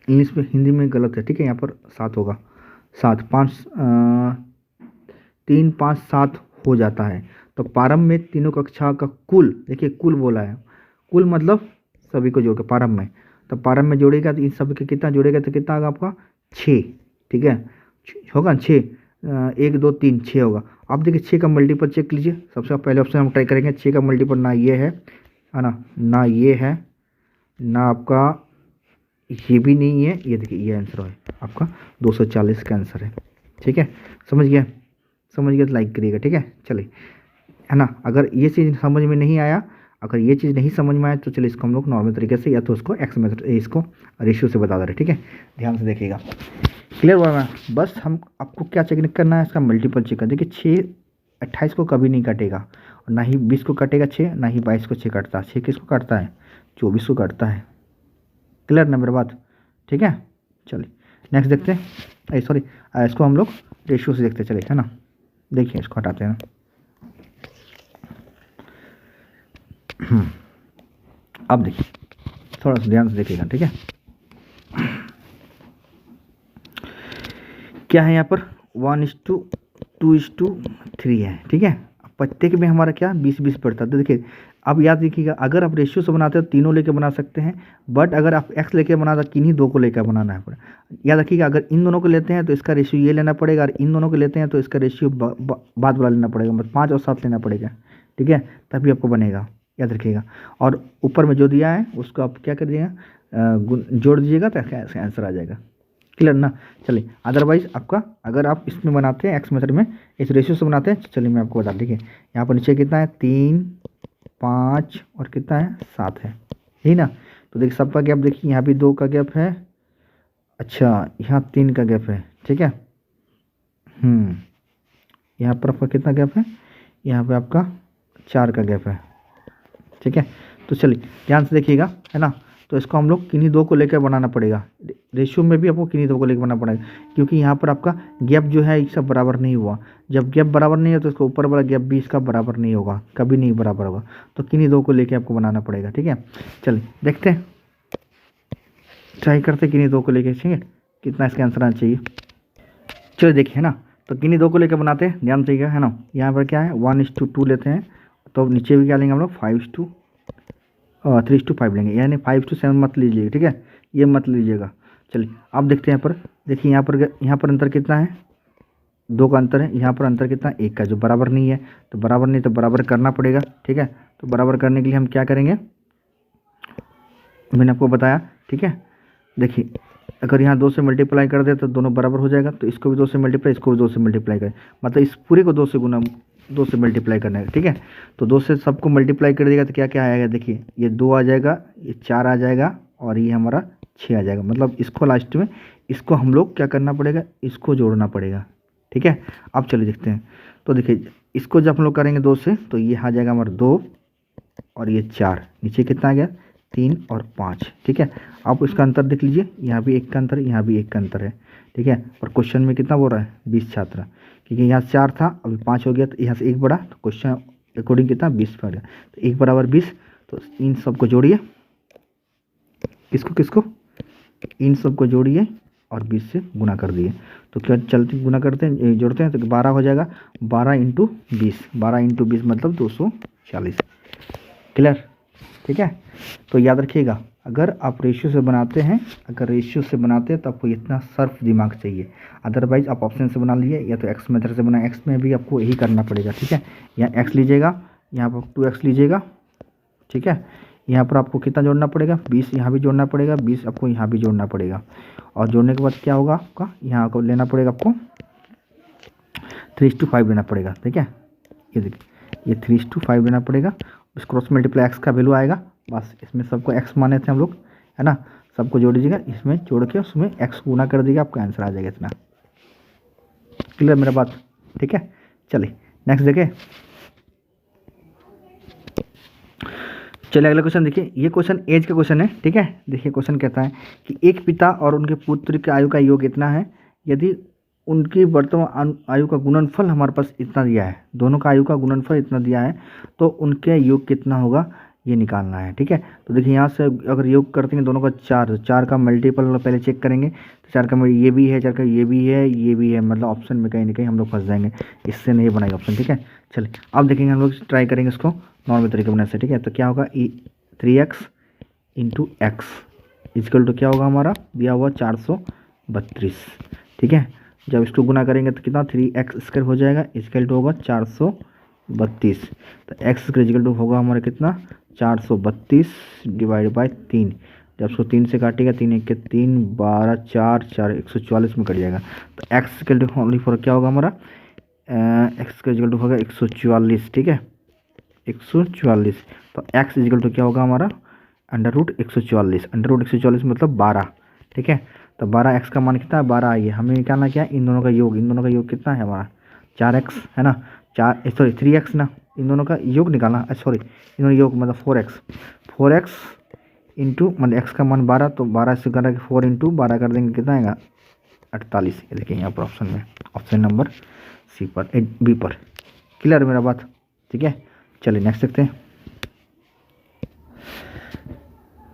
इंग्लिश में हिंदी में गलत है, ठीक है, यहाँ पर 7 होगा। 7 5 3 5 7 हो जाता है। तो प्रारंभ में तीनों कक्षा का कुल, देखिए कुल बोला है, कुल मतलब सभी को जोड़ के प्रारंभ में, तो प्रारंभ में जोड़ेगा तो इन सभी के कितना जोड़ेगा तो कितना होगा आपका 6, ठीक है, होगा 6, 1 2 3 6 होगा। अब देखिए 6 का मल्टीपल चेक कीजिए। सबसे पहले ऑप्शन हम ट्राई करेंगे। 6 का मल्टीपल ना ये है ना ये है, ना आपका ये भी नहीं है। ये देखिए ये आंसर है आपका 240 का आंसर है। ठीक है, समझ गया तो लाइक करिएगा। ठीक है, चलिए, है ना। अगर ये चीज़ समझ में नहीं आया, अगर ये चीज़ नहीं समझ में आया तो चलिए इसको हम लोग नॉर्मल तरीके से या तो उसको एक्स मेथड इसको रेशियो से बता दे रहे। ठीक है, ध्यान से देखिएगा। क्लियर हुआ मैं? बस हम आपको क्या चेक करना है, इसका मल्टीपल चेक करना। देखिए 6 28 को कभी नहीं काटेगा, और ना ही 20 को काटेगा 6, ना ही 22 को 6 काटता है। 6 किसको काटता है? 24 को काटता है। क्लियर ना मेरी बात? ठीक है, चलिए नेक्स्ट देखते हैं। सॉरी, इसको हम लोग रेशियो से देखते चलिए, है ना। देखिए इसको हटाते हैं। अब देखिए थोड़ा सा ध्यान से देखिएगा। ठीक है, क्या है यहाँ पर 1:2:3 है। ठीक है, प्रत्येक में हमारा क्या 20-20 पड़ता है। तो देखिए अब याद रखिएगा, अगर आप रेशियो से बनाते हो तीनों लेके बना सकते हैं, बट अगर आप एक्स लेके बनाते हो किन्हीं 2 को लेकर बनाना है। याद रखिएगा, अगर इन दोनों को लेते हैं तो इसका रेशियो ये लेना पड़ेगा, और इन दोनों को लेते हैं तो इसका रेशियो बाद वाला लेना पड़ेगा, मतलब 5 और 7 लेना पड़ेगा। ठीक है, तभी आपको बनेगा, याद रखिएगा। और ऊपर में जो दिया है उसको आप क्या कर दीजिएगा, जोड़ दीजिएगा तो ऐसे आंसर आ जाएगा। क्लियर ना? चलिए, अदरवाइज आपका अगर आप इसमें बनाते हैं एक्स मेथड में, इस रेशियो से बनाते हैं, चलिए मैं आपको बता देखिए यहाँ पर नीचे कितना है 3 5 और कितना है 7 है, यही ना। तो देखिए सबका गैप देखिए, यहाँ भी 2 का गैप है, अच्छा यहाँ 3 का गैप है। ठीक है, यहाँ पर आपका कितना गैप है, यहाँ पे आपका 4 का गैप है। ठीक है, तो चलिए ध्यान से देखिएगा, है ना। तो इसको हम लोग किन्हीं 2 को लेकर बनाना पड़ेगा। रेशियो में भी आपको किन्हीं 2 को लेकर बनाना पड़ेगा, क्योंकि यहाँ पर आपका गैप जो है एक सब बराबर नहीं हुआ। जब गैप बराबर नहीं है तो इसको ऊपर वाला गैप भी इसका बराबर नहीं होगा, कभी नहीं बराबर होगा। तो किन्हीं 2 को लेकर आपको बनाना पड़ेगा। ठीक है, चलिए देखते हैं, ट्राई करते हैं किन्हीं 2 को लेकर। ठीक है, कितना इसका आंसर आना चाहिए। चलिए देखिए, है ना, तो किन्हीं 2 को लेकर बनाते हैं, ध्यान से, है ना। यहाँ पर क्या है 1:2 लेते हैं, तो नीचे भी क्या लेंगे हम लोग 3:5 लेंगे, यानी 5:7 मत लीजिएगा। ठीक है, ये मत लीजिएगा। चलिए अब देखते हैं यहाँ पर, देखिए यहाँ पर अंतर कितना है, 2 का अंतर है। यहाँ पर अंतर कितना, 1 का, जो बराबर नहीं है। तो बराबर नहीं तो बराबर करना पड़ेगा। ठीक है, तो बराबर करने के लिए हम क्या करेंगे, मैंने आपको बताया। ठीक है, देखिए अगर यहाँ 2 से मल्टीप्लाई कर दे तो दोनों बराबर हो जाएगा। तो इसको भी 2 से मल्टीप्लाई, इसको भी 2 से मल्टीप्लाई करें, मतलब इस पूरे को 2 से गुना 2 से मल्टीप्लाई करना है। ठीक है, तो 2 से सबको मल्टीप्लाई कर देगा तो क्या क्या आएगा, देखिए ये 2 आ जाएगा, ये 4 आ जाएगा, और ये हमारा 6 आ जाएगा। मतलब इसको लास्ट में इसको हम लोग क्या करना पड़ेगा, इसको जोड़ना पड़ेगा। ठीक है, अब चलिए देखते हैं। तो देखिए इसको जब हम लोग करेंगे 2 से, तो ये आ जाएगा हमारा 2 और ये 4, नीचे कितना आ गया 3 और 5। ठीक है, आप इसका अंतर देख लीजिए, यहाँ भी 1 का अंतर, यहाँ भी 1 का अंतर है। ठीक है, और क्वेश्चन में कितना बोल रहा है 20 छात्र, क्योंकि यहाँ 4 था अभी 5 हो गया, तो यहाँ से 1 बढ़ा, तो क्वेश्चन अकॉर्डिंग कितना 20 पड़ गया। तो 1 बराबर 20, तो इन सबको जोड़िए, किसको इन सबको जोड़िए और 20 से गुना कर दिए। तो क्या चलते गुना करते हैं, जोड़ते हैं, तो 12 हो जाएगा। 12 × 20, 12 × 20 मतलब 240। क्लियर? ठीक है, तो याद रखिएगा, अगर आप रेशियो से बनाते हैं, तो आपको इतना सर्फ दिमाग चाहिए। अदरवाइज आप ऑप्शन से बना लीजिए, या तो एक्स मेथड से बना, एक्स में भी आपको यही करना पड़ेगा। ठीक है, यहाँ एक्स लीजिएगा, यहाँ पर 2x लीजिएगा। ठीक है, यहाँ पर आपको कितना जोड़ना पड़ेगा, 20 यहाँ भी जोड़ना पड़ेगा, 20 आपको यहाँ भी जोड़ना पड़ेगा। और जोड़ने के बाद क्या होगा आपका, यहाँ को लेना पड़ेगा आपको 3:5 लेना पड़ेगा। ठीक है, ये देखिए ये 3:5 लेना पड़ेगा। उस क्रॉस मल्टीप्लाई एक्स का वैल्यू आएगा, बस इसमें सबको एक्स माने थे हम लोग, है ना, सबको जोड़ दीजिएगा, इसमें जोड़ के उसमें एक्स गुना कर दीजिएगा, आपका आंसर आ जाएगा इतना। क्लियर मेरा बात? ठीक है, चलिए नेक्स्ट देखें। चलिए अगला क्वेश्चन देखिए, ये क्वेश्चन एज का क्वेश्चन है। ठीक है, देखिए क्वेश्चन कहता है कि एक पिता और उनके पुत्र की आयु का योग इतना है, यदि उनकी वर्तमान आयु का गुणनफल हमारे पास इतना दिया है, दोनों का आयु का गुणनफल इतना दिया है, तो उनके योग कितना होगा ये निकालना है। ठीक है, तो देखिए यहाँ से अगर योग करते हैं दोनों का 4, 4 का मल्टीपल पहले चेक करेंगे, तो 4 का ये भी है, 4 का ये भी है, ये भी है, मतलब ऑप्शन में कहीं ना कहीं हम लोग फंस जाएंगे, इससे नहीं बनाएगा ऑप्शन। ठीक है, चलिए अब देखेंगे हम लोग ट्राई करेंगे इसको नॉर्मल तरीके बनाने से। ठीक है, तो क्या होगा, 3x into x is equal to क्या होगा, हमारा दिया हुआ 432। ठीक है, जब इसको गुना करेंगे तो कितना 3x² हो जाएगा, इजकल टू होगा 432। तो x इजकल टू होगा हमारा कितना 432 डिवाइड बाई 3। जब उसको 3 से काटेगा, 3 1 के 3, 12 4 4 144 में कट जाएगा। तो x equal to only four क्या होगा हमारा, x का इजकल टू होगा 144। ठीक है, 144। तो x इजकल टू क्या होगा हमारा √144, √144 मतलब 12। ठीक है, तो 12x का मान कितना है, 12 आई है। हमें निकालना क्या है, इन दोनों का योग, इन दोनों का योग कितना है हमारा 4x, है ना, 3x ना, इन दोनों का योग निकालना, सॉरी इन दोनों योग मतलब 4x इंटू मतलब x का मान 12, तो 12 से करा कि 4 इंटू 12 कर देंगे, कितना आएगा 48। ये देखिए यहाँ पर ऑप्शन में, ऑप्शन नंबर सी पर, बी पर। क्लियर मेरा बात? ठीक है, चलिए नेक्स्ट देखते हैं।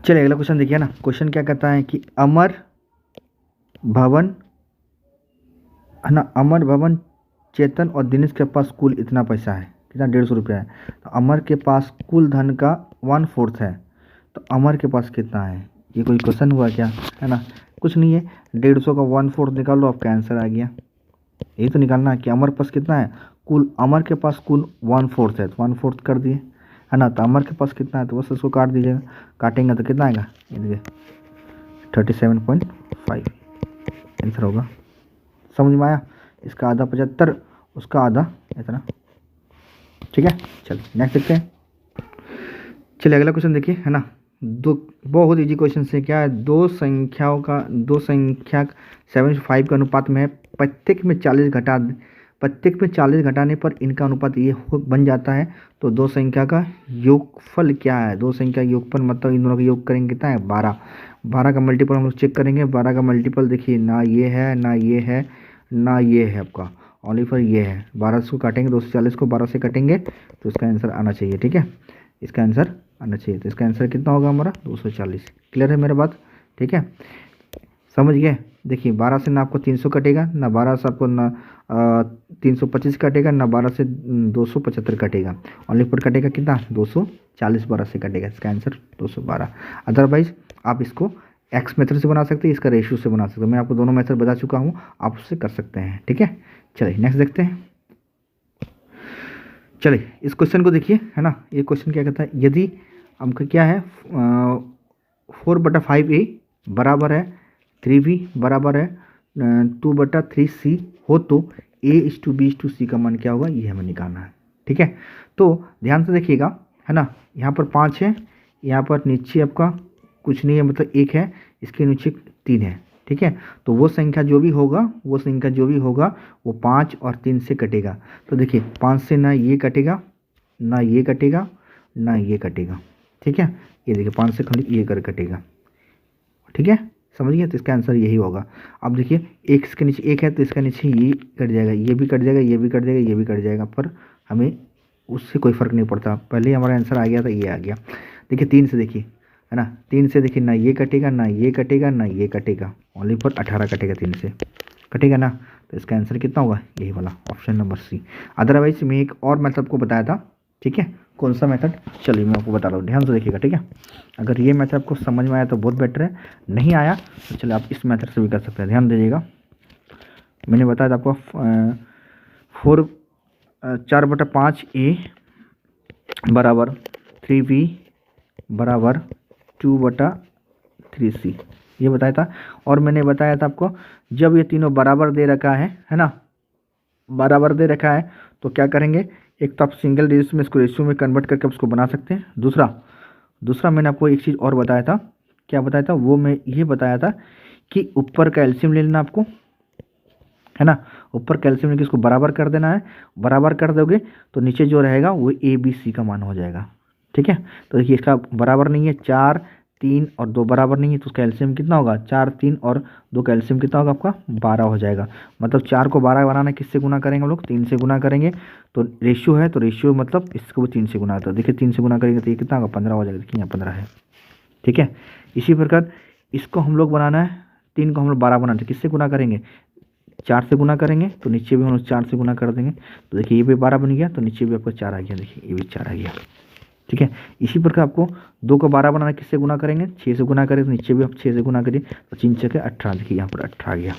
चलिए अगला क्वेश्चन देखिए ना, क्वेश्चन क्या कहता है कि अमर भवन, है ना, अमर भवन, चेतन और दिनेश के पास कुल इतना पैसा है, कितना 150 रुपया है। तो अमर के पास कुल धन का 1/4 है, तो अमर के पास कितना है, ये कोई क्वेश्चन हुआ क्या, है ना, कुछ नहीं है। 150 का 1/4 निकाल लो, आपका आंसर आ गया। यही तो निकालना है कि अमर पास कितना है, कुल, अमर के पास कुल 1/4 है, तो 1/4 कर दिए, है ना। तो अमर के पास कितना है, तो बस उसको काट दीजिएगा, काटेंगे तो कितना आएगा, ये देखिए 37.5 आंसर होगा। समझ में आया? इसका आधा 75, उसका आधा इतना। ठीक है, चलिए नेक्स्ट देखते हैं। चलिए अगला क्वेश्चन देखिए, है ना, दो बहुत इजी क्वेश्चन से, क्या है, दो संख्या 75 के अनुपात में है, प्रत्येक में 40 घटाने पर इनका अनुपात ये बन जाता है। तो दो संख्या का योगफल क्या है, दो संख्या योगफल मतलब इन दोनों का योग करेंगे कितना है 12। 12 का मल्टीपल हम लोग चेक करेंगे, 12 का मल्टीपल देखिए ना ये है ना ये है ना ये है, आपका ओनली फॉर ये है। 12 को काटेंगे, 240 को 12 से कटेंगे, तो इसका आंसर आना चाहिए। ठीक है, इसका आंसर आना चाहिए, तो इसका आंसर कितना होगा हमारा 240। क्लियर है मेरा बात? ठीक है, समझ गए? देखिए 12 से ना आपको 300 कटेगा, ना 12 से आपको ना 325 कटेगा, ना 12 से 275 कटेगा, ओनली फॉर कटेगा कितना 240, 12 से कटेगा, इसका आंसर 212। अदरवाइज आप इसको एक्स मेथड से बना सकते हैं, इसका रेशियो से बना सकते हैं, मैं आपको दोनों मेथड बता चुका हूँ, आप उससे कर सकते हैं। ठीक है, चलिए नेक्स्ट देखते हैं। चलिए इस क्वेश्चन को देखिए, है ना, ये क्वेश्चन क्या कहता है, यदि हमका क्या है 4/5a बराबर है 3b बराबर है 2/3c हो, तो a:b:c का मान क्या होगा, ये हमें निकालना है। ठीक है, तो ध्यान से देखिएगा, है ना, यहाँ पर 5 है, यहाँ पर नीचे आपका कुछ नहीं है, मतलब 1 है, इसके नीचे 3 है। ठीक है, तो वो संख्या जो भी होगा वो 5 और 3 से कटेगा। तो देखिए 5 से ना ये कटेगा, ना ये कटेगा, ना ये कटेगा। ठीक है, ये देखिए 5 से खाली ये कर कटेगा। ठीक है, समझिए, तो इसका आंसर यही होगा। अब देखिए एक इसके नीचे 1 है, तो इसका नीचे ये कट जाएगा, ये भी कट जाएगा, ये भी कट जाएगा, ये भी कट जाएगा, पर हमें उससे कोई फ़र्क नहीं पड़ता, पहले ही हमारा आंसर आ गया था, ये आ गया। देखिए 3 से देखिए, है ना, 3 से देखिए ना ये कटेगा, ना ये कटेगा, ना ये कटेगा, ओनली पर 18 कटेगा, 3 से कटेगा ना, तो इसका आंसर कितना होगा, यही वाला ऑप्शन नंबर सी। अदरवाइज मैं एक और मेथड को बताया था। ठीक है, कौन सा मेथड, चलिए मैं आपको बता रहा हूँ, ध्यान से देखिएगा। ठीक है, अगर ये मेथड आपको समझ में आया तो बहुत बेटर है, नहीं आया तो चलिए आप इस मेथड से भी कर सकते हैं। ध्यान दीजिएगा, मैंने बताया था आपको 4/5a बराबर 3b बराबर 2/3c, ये बताया था। और मैंने बताया था आपको, जब ये तीनों बराबर दे रखा है ना, बराबर दे रखा है, तो क्या करेंगे एक तो आप सिंगल डिजिट में इसको रेशियो में कन्वर्ट करके उसको बना सकते हैं। दूसरा दूसरा मैंने आपको एक चीज़ और बताया था, क्या बताया था वो मैं ये बताया था कि ऊपर का एलसीएम ले लेना आपको, है ना, ऊपर कैल्शियम लेके इसको बराबर कर देना है। बराबर कर दोगे तो नीचे जो रहेगा वो ए बी सी का मान हो जाएगा। ठीक है, तो देखिए इसका बराबर नहीं है, 4 3 और 2 बराबर नहीं है, तो उसका एलसीएम कितना होगा, 4 3 और 2 का एलसीएम कितना होगा आपका 12 हो जाएगा। मतलब 4 को 12 बनाना किससे गुना करेंगे हम लोग, 3 से गुना करेंगे। तो रेशियो है, तो रेशियो मतलब इसको भी 3 से गुना होता है। देखिए 3 से गुना करेंगे तो ये कितना होगा 15 हो जाएगा। देखिए यहाँ 15 है। ठीक है, इसी प्रकार इसको हम लोग बनाना है, 3 को हम लोग 12 बनाना है, किससे गुना करेंगे, 4 से गुना करेंगे, तो नीचे भी हम लोग 4 से गुना कर देंगे। तो देखिए ये भी 12 बन गया, तो नीचे भी आपको 4 आ गया। देखिए ये भी 4 आ गया। ठीक है, इसी प्रकार आपको 2 को 12 बनाना, किससे गुना करेंगे, 6 से गुना करें, तो नीचे भी आप 6 से गुना करिए, तो 3 6 18। देखिए यहाँ पर 18 आ गया।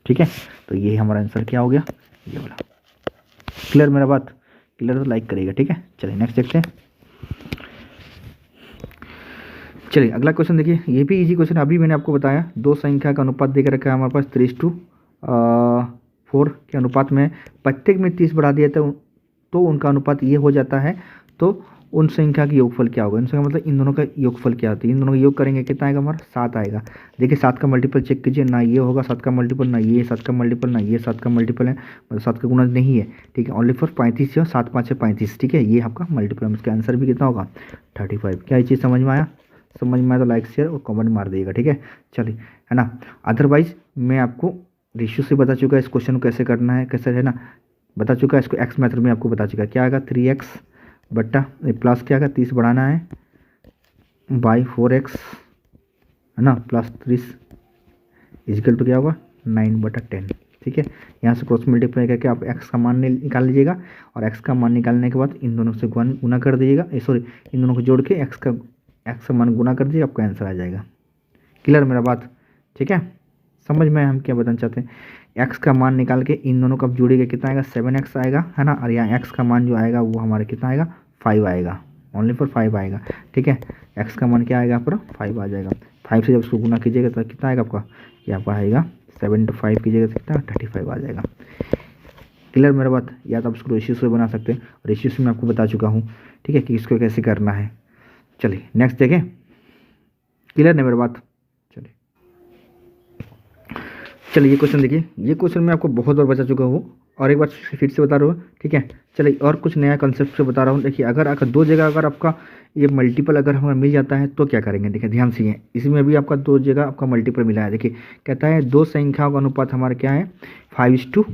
ठीक है, तो ये हमारा आंसर क्या हो गया, ये वाला। क्लियर मेरा बात, क्लियर तो लाइक करिएगा। ठीक है, चलिए नेक्स्ट देखते हैं। चलिए अगला क्वेश्चन देखिए, ये भी इजी क्वेश्चन। अभी मैंने आपको बताया दो संख्या का अनुपात देकर रखा है हमारे पास 3:4 के अनुपात में प्रत्येक में 30 बढ़ा दिया तो उनका अनुपात ये हो जाता है। तो उन संख्या की योगफल क्या होगा, इन संख्या मतलब इन दोनों का योगफल क्या होता है, इन दोनों का योग करेंगे कितना आएगा हमारा 7 आएगा। देखिए 7 का मल्टीपल चेक कीजिए, ना ये होगा 7 का मल्टीपल, ना ये 7 का मल्टीपल, ना ये 7 का मल्टीपल है, मतलब 7 का गुना नहीं है। ठीक है, ओनली फॉर 35 है, 7 5 है 35। ठीक है, ये आपका मल्टीपल है, इसका आंसर भी कितना होगा 35। क्या ये चीज़ समझ में आया, समझ में आया तो लाइक शेयर और कमेंट मार दीजिएगा। ठीक है, चलिए, है ना। अदरवाइज मैं आपको रेशियो से बता चुका है इस क्वेश्चन को कैसे करना है, कैसे, है ना, बता चुका है। इसको एक्स मेथड में आपको बता चुका है। क्या आएगा 3x बट्टा प्लस क्या आएगा 30 बढ़ाना है बाई 4x, है ना, प्लस 30 इजिकल टू क्या होगा 9/10। ठीक है, यहाँ से क्रॉस मल्टीप्लाई करके आप x का मान निकाल लीजिएगा, और x का मान निकालने के बाद इन दोनों से गुना कर दीजिएगा, सॉरी इन दोनों को जोड़ के x का मान गुना कर दीजिए, आपका आंसर आ जाएगा। क्लियर मेरा बात, ठीक है, समझ में हम क्या बताना चाहते हैं। x का मान निकाल के इन दोनों का जोड़िएगा, कितना आएगा 7x आएगा, है ना, और यहाँ x का मान जो आएगा वो हमारे कितना आएगा 5 आएगा, ओनली फॉर 5 आएगा। ठीक है, x का मान क्या आएगा आपका 5 आ जाएगा। 5 से जब उसको गुना कीजिएगा तो कितना आएगा आपका, ये आपका आएगा 7 × 5 कीजिएगा तो कितना 35 आ जाएगा। क्लियर मेरा बात, या तो आप उसको रेशियो से बना सकते हैं, रेशियो से मैं आपको बता चुका हूँ। ठीक है, कि इसको कैसे करना है। चलिए नेक्स्ट देखें, क्लियर नहीं मेरी बात। चलिए ये क्वेश्चन देखिए, ये क्वेश्चन मैं आपको बहुत बार बता चुका हूँ और एक बार फिर से बता रहा हूँ। ठीक है, चलिए और कुछ नया कॉन्सेप्ट से बता रहा हूँ। देखिए अगर दो जगह अगर आपका ये मल्टीपल अगर हमें मिल जाता है तो क्या करेंगे, देखिए ध्यान से, इसमें भी आपका दो जगह आपका मल्टीपल मिला है। देखिए कहता है दो संख्याओं का अनुपात हमारा क्या है 5:6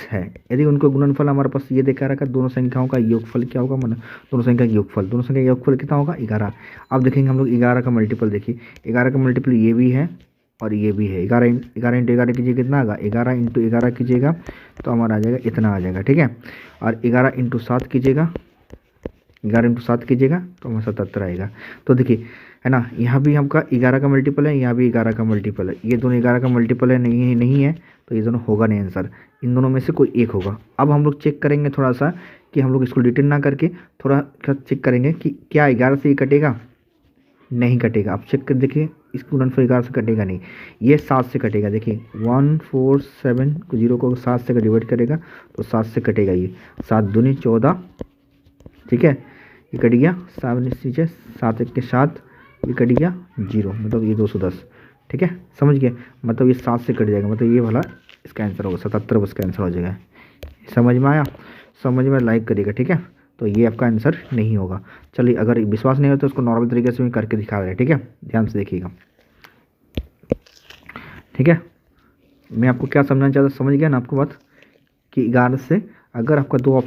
है। यदि उनको गुणनफल हमारे पास ये देखा रखा, दोनों संख्याओं का योगफल क्या होगा, मतलब दोनों संख्या का योगफल, दोनों संख्या का योगफल कितना होगा 11। अब देखेंगे हम लोग 11 का मल्टीपल, देखिए 11 का मल्टीपल ये भी है और ये भी है। 11 × 11 कीजिए कितना आएगा, 11 × 11 कीजिएगा तो हमारा आ जाएगा इतना आ जाएगा। ठीक है, और 11 × 7 कीजिएगा, 11 × 7 कीजिएगा तो हमारा 77 आएगा। तो देखिए, है ना, यहाँ भी हमका 11 का मल्टीपल है, यहाँ भी 11 का मल्टीपल है, ये दोनों 11 का मल्टीपल है, नहीं है, तो ये दोनों होगा नहीं आंसर, इन दोनों में से कोई एक होगा। अब हम लोग चेक करेंगे थोड़ा सा कि हम लोग इसको डिटेल ना करके थोड़ा चेक करेंगे कि क्या 11 से ये कटेगा, नहीं कटेगा। आप चेक कर देखिए, इसको गुणनफल 11 से कटेगा नहीं, ये 7 से कटेगा। देखिए 147 को 7 से डिवाइड करेगा तो 7 से कटेगा, ये 7 दूनी 14। ठीक है, ये कट गया 7 नीचे, 7 1 के 7, ये कट गया 0, मतलब ये 210। ठीक है, समझ गए, मतलब ये 7 से कट जाएगा, मतलब ये वाला इसका आंसर होगा 77, इसका आंसर हो जाएगा। समझ में आया, समझ में लाइक करिएगा। ठीक है, तो ये आपका आंसर नहीं होगा। चलिए अगर विश्वास नहीं हो तो उसको नॉर्मल तरीके से भी करके दिखा रहे हैं। ठीक है, ध्यान से देखिएगा। ठीक है, मैं आपको क्या समझाना चाहता, समझ गया ना आपको बात, कि 11 से अगर आपका दो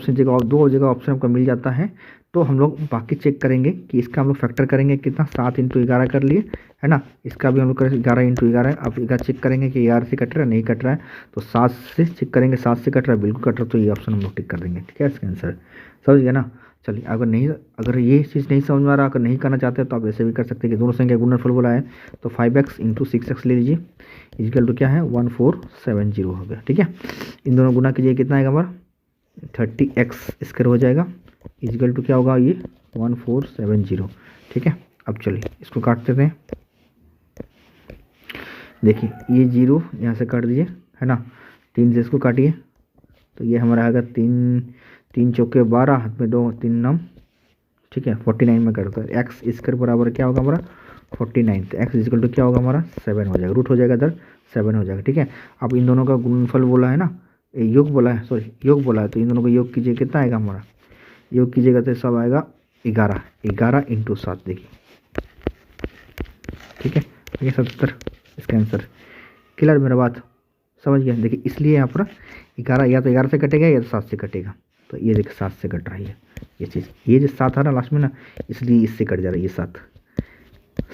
जगह ऑप्शन आपका मिल जाता है तो हम लोग बाकी चेक करेंगे कि इसका हम लोग फैक्टर करेंगे कितना, 7 × 11 कर लिए, है ना, इसका भी हम लोग करेंगे 11 × 11 है। अब 11 चेक करेंगे कि 11 से कट रहा है, नहीं कट रहा है, तो 7 से चेक करेंगे, 7 से कट रहा है, बिल्कुल कट रहा है, तो ये ऑप्शन हम लोग टिक कर देंगे। ठीक है, इसका आंसर समझ गया ना। चलिए अगर ये चीज़ नहीं समझ में आ रहा, अगर नहीं करना चाहते तो आप ऐसे भी कर सकते हैं कि दोनों संख्या गुणनफल बोला है तो 5x × 6x ले लीजिए, इक्वल टू क्या है 1470 हो गया। ठीक है, इन दोनों गुना कीजिए, कितना आएगा हमारा 30x स्क्वायर हो जाएगा, इक्वल टू क्या होगा ये 1470। ठीक है, अब चलिए इसको काट देते हैं। देखिए ये 0 यहाँ से काट दीजिए, है ना, 3 से इसको काटिए तो ये हमारा आएगा 3 3 चौके 12, हाथ में 2 3 9, ठीक है 49 में करता है। एक्स स्क्वायर बराबर क्या होगा हमारा 49, तो एक्स इक्वल टू क्या होगा हमारा 7 हो जाएगा, रूट हो जाएगा इधर 7 हो जाएगा, ठीक है। अब इन दोनों का गुणनफल बोला है ना, योग बोला है, सॉरी योग बोला है, तो इन दोनों का योग कीजिए, कितना आएगा हमारा, योग कीजिएगा तो सब आएगा 11, 11 इंटू 7, देखिए ठीक है, देखिए 77 इसका आंसर। क्लियर मेरा बात, समझ गया। देखिए इसलिए यहाँ पर 11 या तो 11 से कटेगा या तो 7 से कटेगा, तो ये देखिए 7 से कट रही है ये चीज़, ये जो 7 आ रहा लास्ट में ना, इसलिए इससे कट जा रहा है ये 7,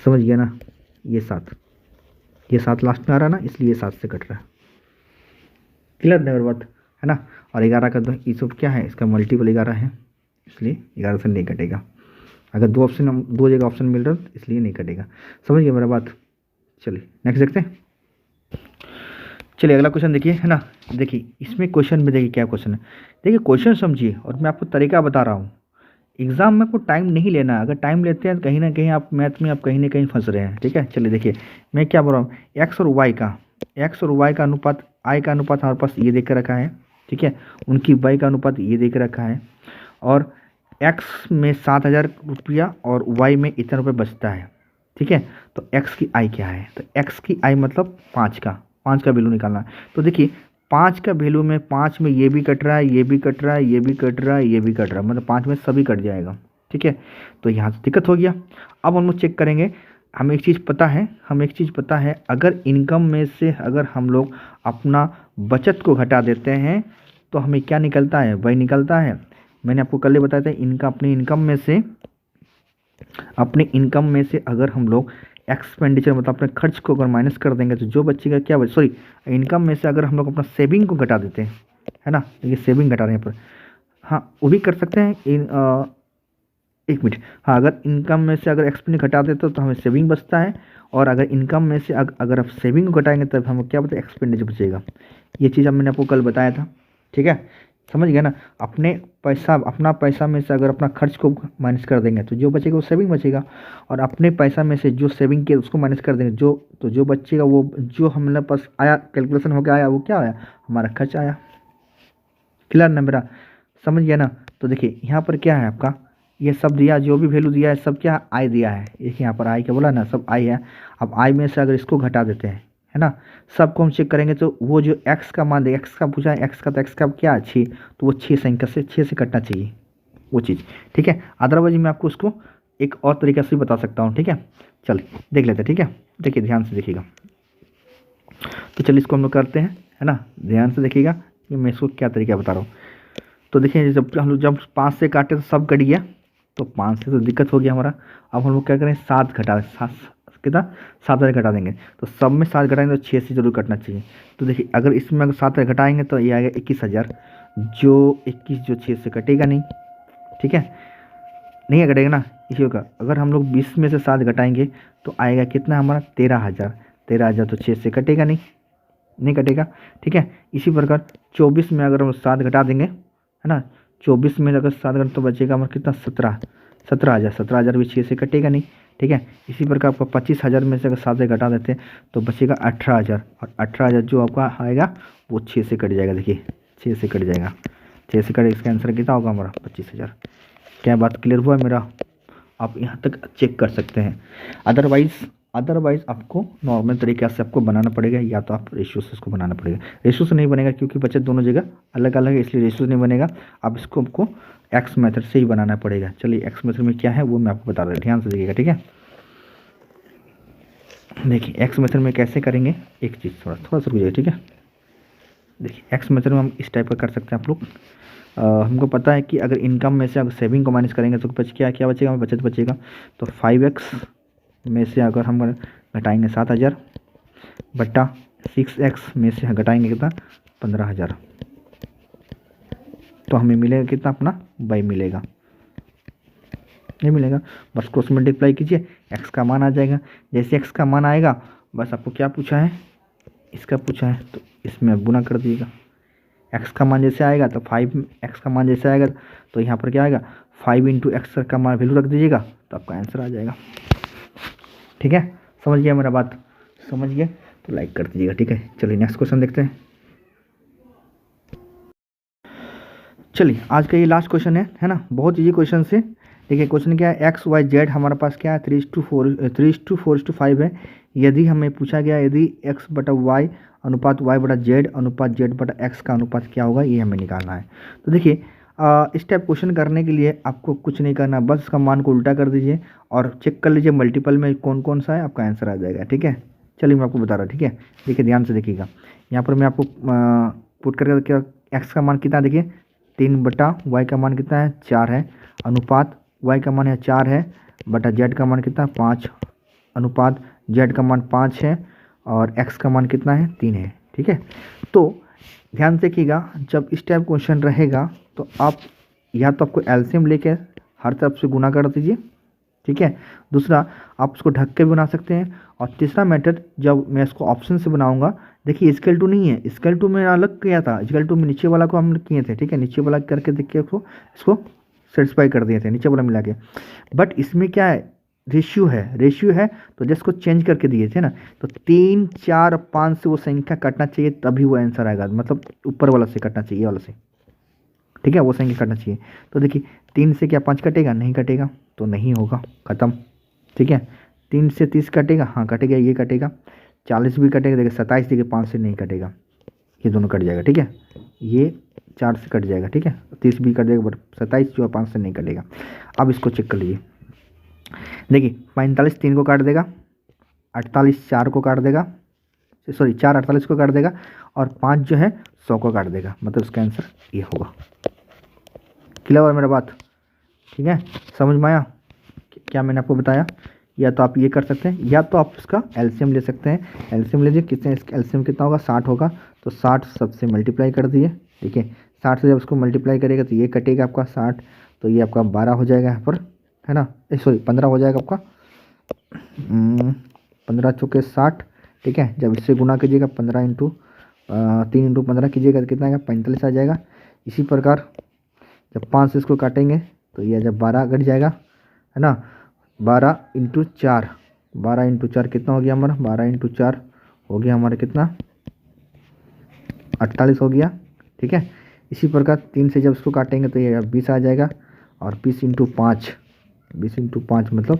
समझ गया ना, ये 7 लास्ट में आ रहा है ना, इसलिए ये 7 से कट रहा है। क्लियर मेरी बात है ना। और 11 का तो ये सब क्या है, इसका मल्टीपल 11 है, इसलिए 11 से नहीं कटेगा। अगर दो जगह ऑप्शन मिल रहा है तो इसलिए नहीं कटेगा, समझ गया मेरा बात। चलिए नेक्स्ट देखते हैं। चलिए अगला क्वेश्चन देखिए, है ना। देखिए इसमें क्वेश्चन में देखिए क्या क्वेश्चन है, देखिए क्वेश्चन समझिए और मैं आपको तरीका बता रहा हूँ। एग्जाम में आपको टाइम नहीं लेना है, अगर टाइम लेते हैं तो कहीं ना कहीं आप मैथ में आप कहीं ना कहीं फंस रहे हैं, ठीक है। चलिए देखिए मैं क्या बोल रहा हूँ, एक्स और वाई का अनुपात, आई का अनुपात हमारे पास ये देख कर रखा है, ठीक है। उनकी वाई का अनुपात ये देख रखा है, और एक्स में 7,000 रुपया और वाई में इतना रुपये बचता है, ठीक है। तो एक्स की आई क्या है, तो एक्स की आई मतलब 5 का वैल्यू निकालना है। तो देखिए 5 का वैल्यू में 5 में ये भी कट रहा है, ये भी कट रहा है, ये भी कट रहा है, ये भी कट रहा है, मतलब 5 में सभी कट जाएगा, ठीक है। तो यहाँ से दिक्कत हो गया। अब हम लोग चेक करेंगे, हमें एक चीज़ पता है, अगर इनकम में से अगर हम लोग अपना बचत को घटा देते हैं तो हमें क्या निकलता है, वही निकलता है। मैंने आपको कल ही बताया था, अपनी इनकम में से अगर हम लोग एक्सपेंडिचर मतलब अपने खर्च को अगर माइनस कर देंगे तो जो बचेगा क्या बचे, सॉरी इनकम में से अगर हम लोग अपना सेविंग को घटा देते हैं, है ना, ये सेविंग घटा रहे हैं पर, हाँ वो भी कर सकते हैं एक मिनट, हाँ अगर इनकम में से अगर एक्सपेंडिचर घटा देते तो हमें सेविंग बचता है, और अगर इनकम में से अगर आप सेविंग को घटाएंगे तब हमें क्या बचेगा, एक्सपेंडिचर बचेगा। ये चीज़ अब मैंने आपको कल बताया था, ठीक है, समझ गया ना। अपना पैसा में से अगर अपना खर्च को माइनस कर देंगे तो जो बचेगा वो सेविंग बचेगा, और अपने पैसा में से जो सेविंग किया उसको माइनस कर देंगे, जो बचेगा वो जो हमारे पास आया, कैलकुलेशन होकर आया वो क्या आया, हमारा खर्च आया। क्लियर ना मेरा, समझ गया ना। तो देखिए यहाँ पर क्या है आपका, ये सब दिया, जो भी वैल्यू दिया है सब क्या आई दिया है, एक यहाँ पर आई क्या बोला ना, सब आई है। अब आई में से अगर इसको घटा देते हैं, है ना, सबको हम चेक करेंगे तो वो जो एक्स का मान देगा, एक्स का पूछा है, एक्स का तो एक्स का क्या 6, तो वो 6 से कटना चाहिए वो चीज़, ठीक है। अदरवाइज मैं आपको उसको एक और तरीके से भी बता सकता हूँ, ठीक है। चलिए देख लेते हैं, ठीक है। देखिए ध्यान से देखिएगा, तो चलिए इसको हम लोग करते हैं, है ना, ध्यान से देखिएगा कि मैं इसको क्या तरीका बता रहा हूँ। तो देखिए जब 5 से काटे तो सब कट गया, तो 5 से तो दिक्कत हो गया हमारा। अब हम लोग क्या करें, 7 घटा, 7 कितना 7 घटा देंगे, तो सब में 7 घटाएंगे तो 6 से जरूर कटना चाहिए। तो देखिए अगर इसमें अगर 7 घटाएंगे तो ये आएगा 21,000, जो 6 से कटेगा नहीं, ठीक है, नहीं कटेगा ना, इसी होगा। अगर हम लोग 20 में से 7 घटाएंगे तो आएगा कितना हमारा 13,000 तो 6 से कटेगा नहीं कटेगा, ठीक है। इसी प्रकार 24 में अगर हम 7 घटा देंगे, है ना, 24 में अगर 7 घंटे तो बचेगा हमारा कितना 17,000 भी 6 से कटेगा नहीं, ठीक है। इसी प्रकार आपका 25,000 में से अगर 7 से घटा देते हैं तो बचेगा 18,000, और 18,000 जो आपका आएगा वो 6 से कट जाएगा, देखिए 6 से कट जाएगा, 6 से कट, इसका आंसर कितना होगा हमारा 25,000। क्या बात क्लियर हुआ मेरा, आप यहाँ तक चेक कर सकते हैं। अदरवाइज़ आपको नॉर्मल तरीके से आपको बनाना पड़ेगा, या तो आप रेशियो से इसको बनाना पड़ेगा। रेशियो से नहीं बनेगा क्योंकि बचत दोनों जगह अलग अलग है, इसलिए रेशियो से नहीं बनेगा। अब इसको आपको एक्स मेथड से ही बनाना पड़ेगा। चलिए एक्स मेथड में क्या है वो मैं आपको बता रहा हूँ, ध्यान से देखिएगा, ठीक है। देखिए एक्स मेथड में कैसे करेंगे, एक चीज़ थोड़ा सा रुकिएगा, ठीक है। देखिए एक्स मेथड में हम इस टाइप का कर सकते हैं आप लोग। हमको पता है कि अगर इनकम में से अगर सेविंग को माइनस करेंगे तो क्या बचेगा, हमें बचत बचेगा। तो 5x में से अगर हम घटाएंगे 7,000 बट्टा 6x में से घटाएंगे कितना 15,000, तो हमें मिलेगा कितना, अपना y मिलेगा, नहीं मिलेगा, बस क्रॉस मल्टीप्लाई कीजिए, x का मान आ जाएगा। जैसे x का मान आएगा, बस आपको क्या पूछा है, इसका पूछा है, तो इसमें आप गुना कर दीजिएगा। x का मान जैसे आएगा तो 5x का मान जैसे आएगा तो यहाँ पर क्या आएगा 5 इंटू एक्स का मान वैल्यू रख दीजिएगा तो आपका आंसर आ जाएगा, ठीक है। समझ गया मेरा बात, समझ गया तो लाइक कर दीजिएगा, ठीक है। चलिए नेक्स्ट क्वेश्चन देखते हैं। चलिए आज का ये लास्ट क्वेश्चन है ना, बहुत इजी क्वेश्चन से। देखिए क्वेश्चन क्या है, एक्स वाई जेड हमारे पास क्या है 3:4 है। यदि हमें पूछा गया यदि एक्स बटा वाई अनुपात वाई बटा जेड अनुपात जेड बटा एक्स का अनुपात क्या होगा, ये हमें निकालना है। तो देखिए इस टाइप क्वेश्चन करने के लिए आपको कुछ नहीं करना, बस इसका मान को उल्टा कर दीजिए और चेक कर लीजिए मल्टीपल में कौन कौन सा है, आपका आंसर आ जाएगा। ठीक है, चलिए मैं आपको बता रहा हूँ। ठीक है, देखिए ध्यान से देखिएगा, यहाँ पर मैं आपको पुट करके क्या, एक्स का मान कितना देखिए 3 बटा वाई का मान कितना है 4 है, अनुपात वाई का मान है 4 है, बटा जेड का मान कितना 5, अनुपात जेड का मान 5 है, और एक्स का मान कितना है 3 है। ठीक है, तो ध्यान से देखिएगा, जब इस टाइप क्वेश्चन रहेगा तो आप या तो आपको एलसीएम लेके हर तरफ से गुना कर दीजिए। ठीक है, दूसरा आप उसको ढक के बना सकते हैं, और तीसरा मेथड जब मैं इसको ऑप्शन से बनाऊंगा, देखिए स्केल टू नहीं है, स्केल टू में अलग किया था, स्केल टू में नीचे वाला को हम किए थे। ठीक है, नीचे वाला करके देखिए इसको सेटिस्फाई कर दिए थे नीचे वाला मिला के, बट इसमें क्या है रेशियो है तो जिसको चेंज करके दिए थे ना, तो 3 4 5 से वो संख्या कटना चाहिए तभी वो आंसर आएगा, मतलब ऊपर वाला से कटना चाहिए वाला से। ठीक है, वो संख्या कटना चाहिए। तो देखिए 3 से क्या 5 कटेगा, नहीं कटेगा तो नहीं होगा, ख़त्म। ठीक है, 3 से 30 कटेगा, हाँ कटेगा, ये कटेगा, 40 भी कटेगा, देखिए 27 देखिए 5 से नहीं कटेगा, ये दोनों कट जाएगा। ठीक है, ये 4 से कट जाएगा। ठीक है, 30 भी कट जाएगा, बट 27 जो है 5 से नहीं कटेगा। अब इसको चेक कर लीजिए, देखिए 45 3 को काट देगा, 48 4 को काट देगा, सॉरी 4 48 को काट देगा, और 5 जो है 100 को काट देगा, मतलब इसका आंसर ये होगा। क्लियर हुआ मेरा बात? ठीक है, समझ में आया क्या मैंने आपको बताया? या तो आप ये कर सकते हैं, या तो आप इसका एलसीएम ले सकते हैं। एलसीएम लीजिए, कितने इसका एलसीएम कितना होगा 60 होगा, तो 60 सबसे मल्टीप्लाई कर दिए। ठीक है, 60 से जब उसको मल्टीप्लाई करेगा तो ये कटेगा आपका 60, तो ये आपका 12 हो जाएगा यहाँ पर, है ना, सॉरी 15 हो जाएगा आपका, 15 चौके 60। ठीक है, जब इससे गुना कीजिएगा 15 इंटू 3 इंटू 15 कीजिएगा तो कितना आएगा 45 आ जाएगा। इसी प्रकार जब 5 से इसको काटेंगे तो ये जब 12 कट जाएगा, है ना, 12 इंटू 4, 12 इंटू 4 कितना हो गया हमारा, 12 इंटू 4 हो गया हमारा कितना 48 हो गया। ठीक है, इसी प्रकार 3 से जब इसको काटेंगे तो ये 20 आ जाएगा, और 20 इंटू 5, 20 इंटू 5 मतलब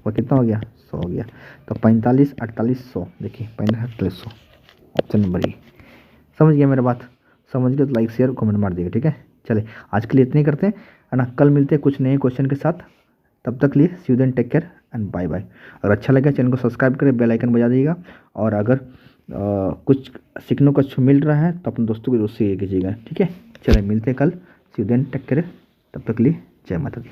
वो कितना हो गया 100 हो गया। तो 45 48 100, देखिए 45 48 100, ऑप्शन नंबर ए। समझ गया मेरा बात? समझ गए तो लाइक शेयर कमेंट मार दीजिए। ठीक है, चले आज के लिए इतने ही करते हैं, है ना, कल मिलते हैं कुछ नए क्वेश्चन के साथ। तब तक लिए see you then, take care and bye bye. अगर अच्छा लगा चैनल को सब्सक्राइब करें, बेल आइकन बजा दीजिएगा, और अगर कुछ सीखने को अच्छा मिल रहा है तो अपने दोस्तों को जरूर शेयर कीजिएगा। ठीक है, चले मिलते हैं कल, सी यू देन, टेक केयर, तब तक लिए जय माता दी।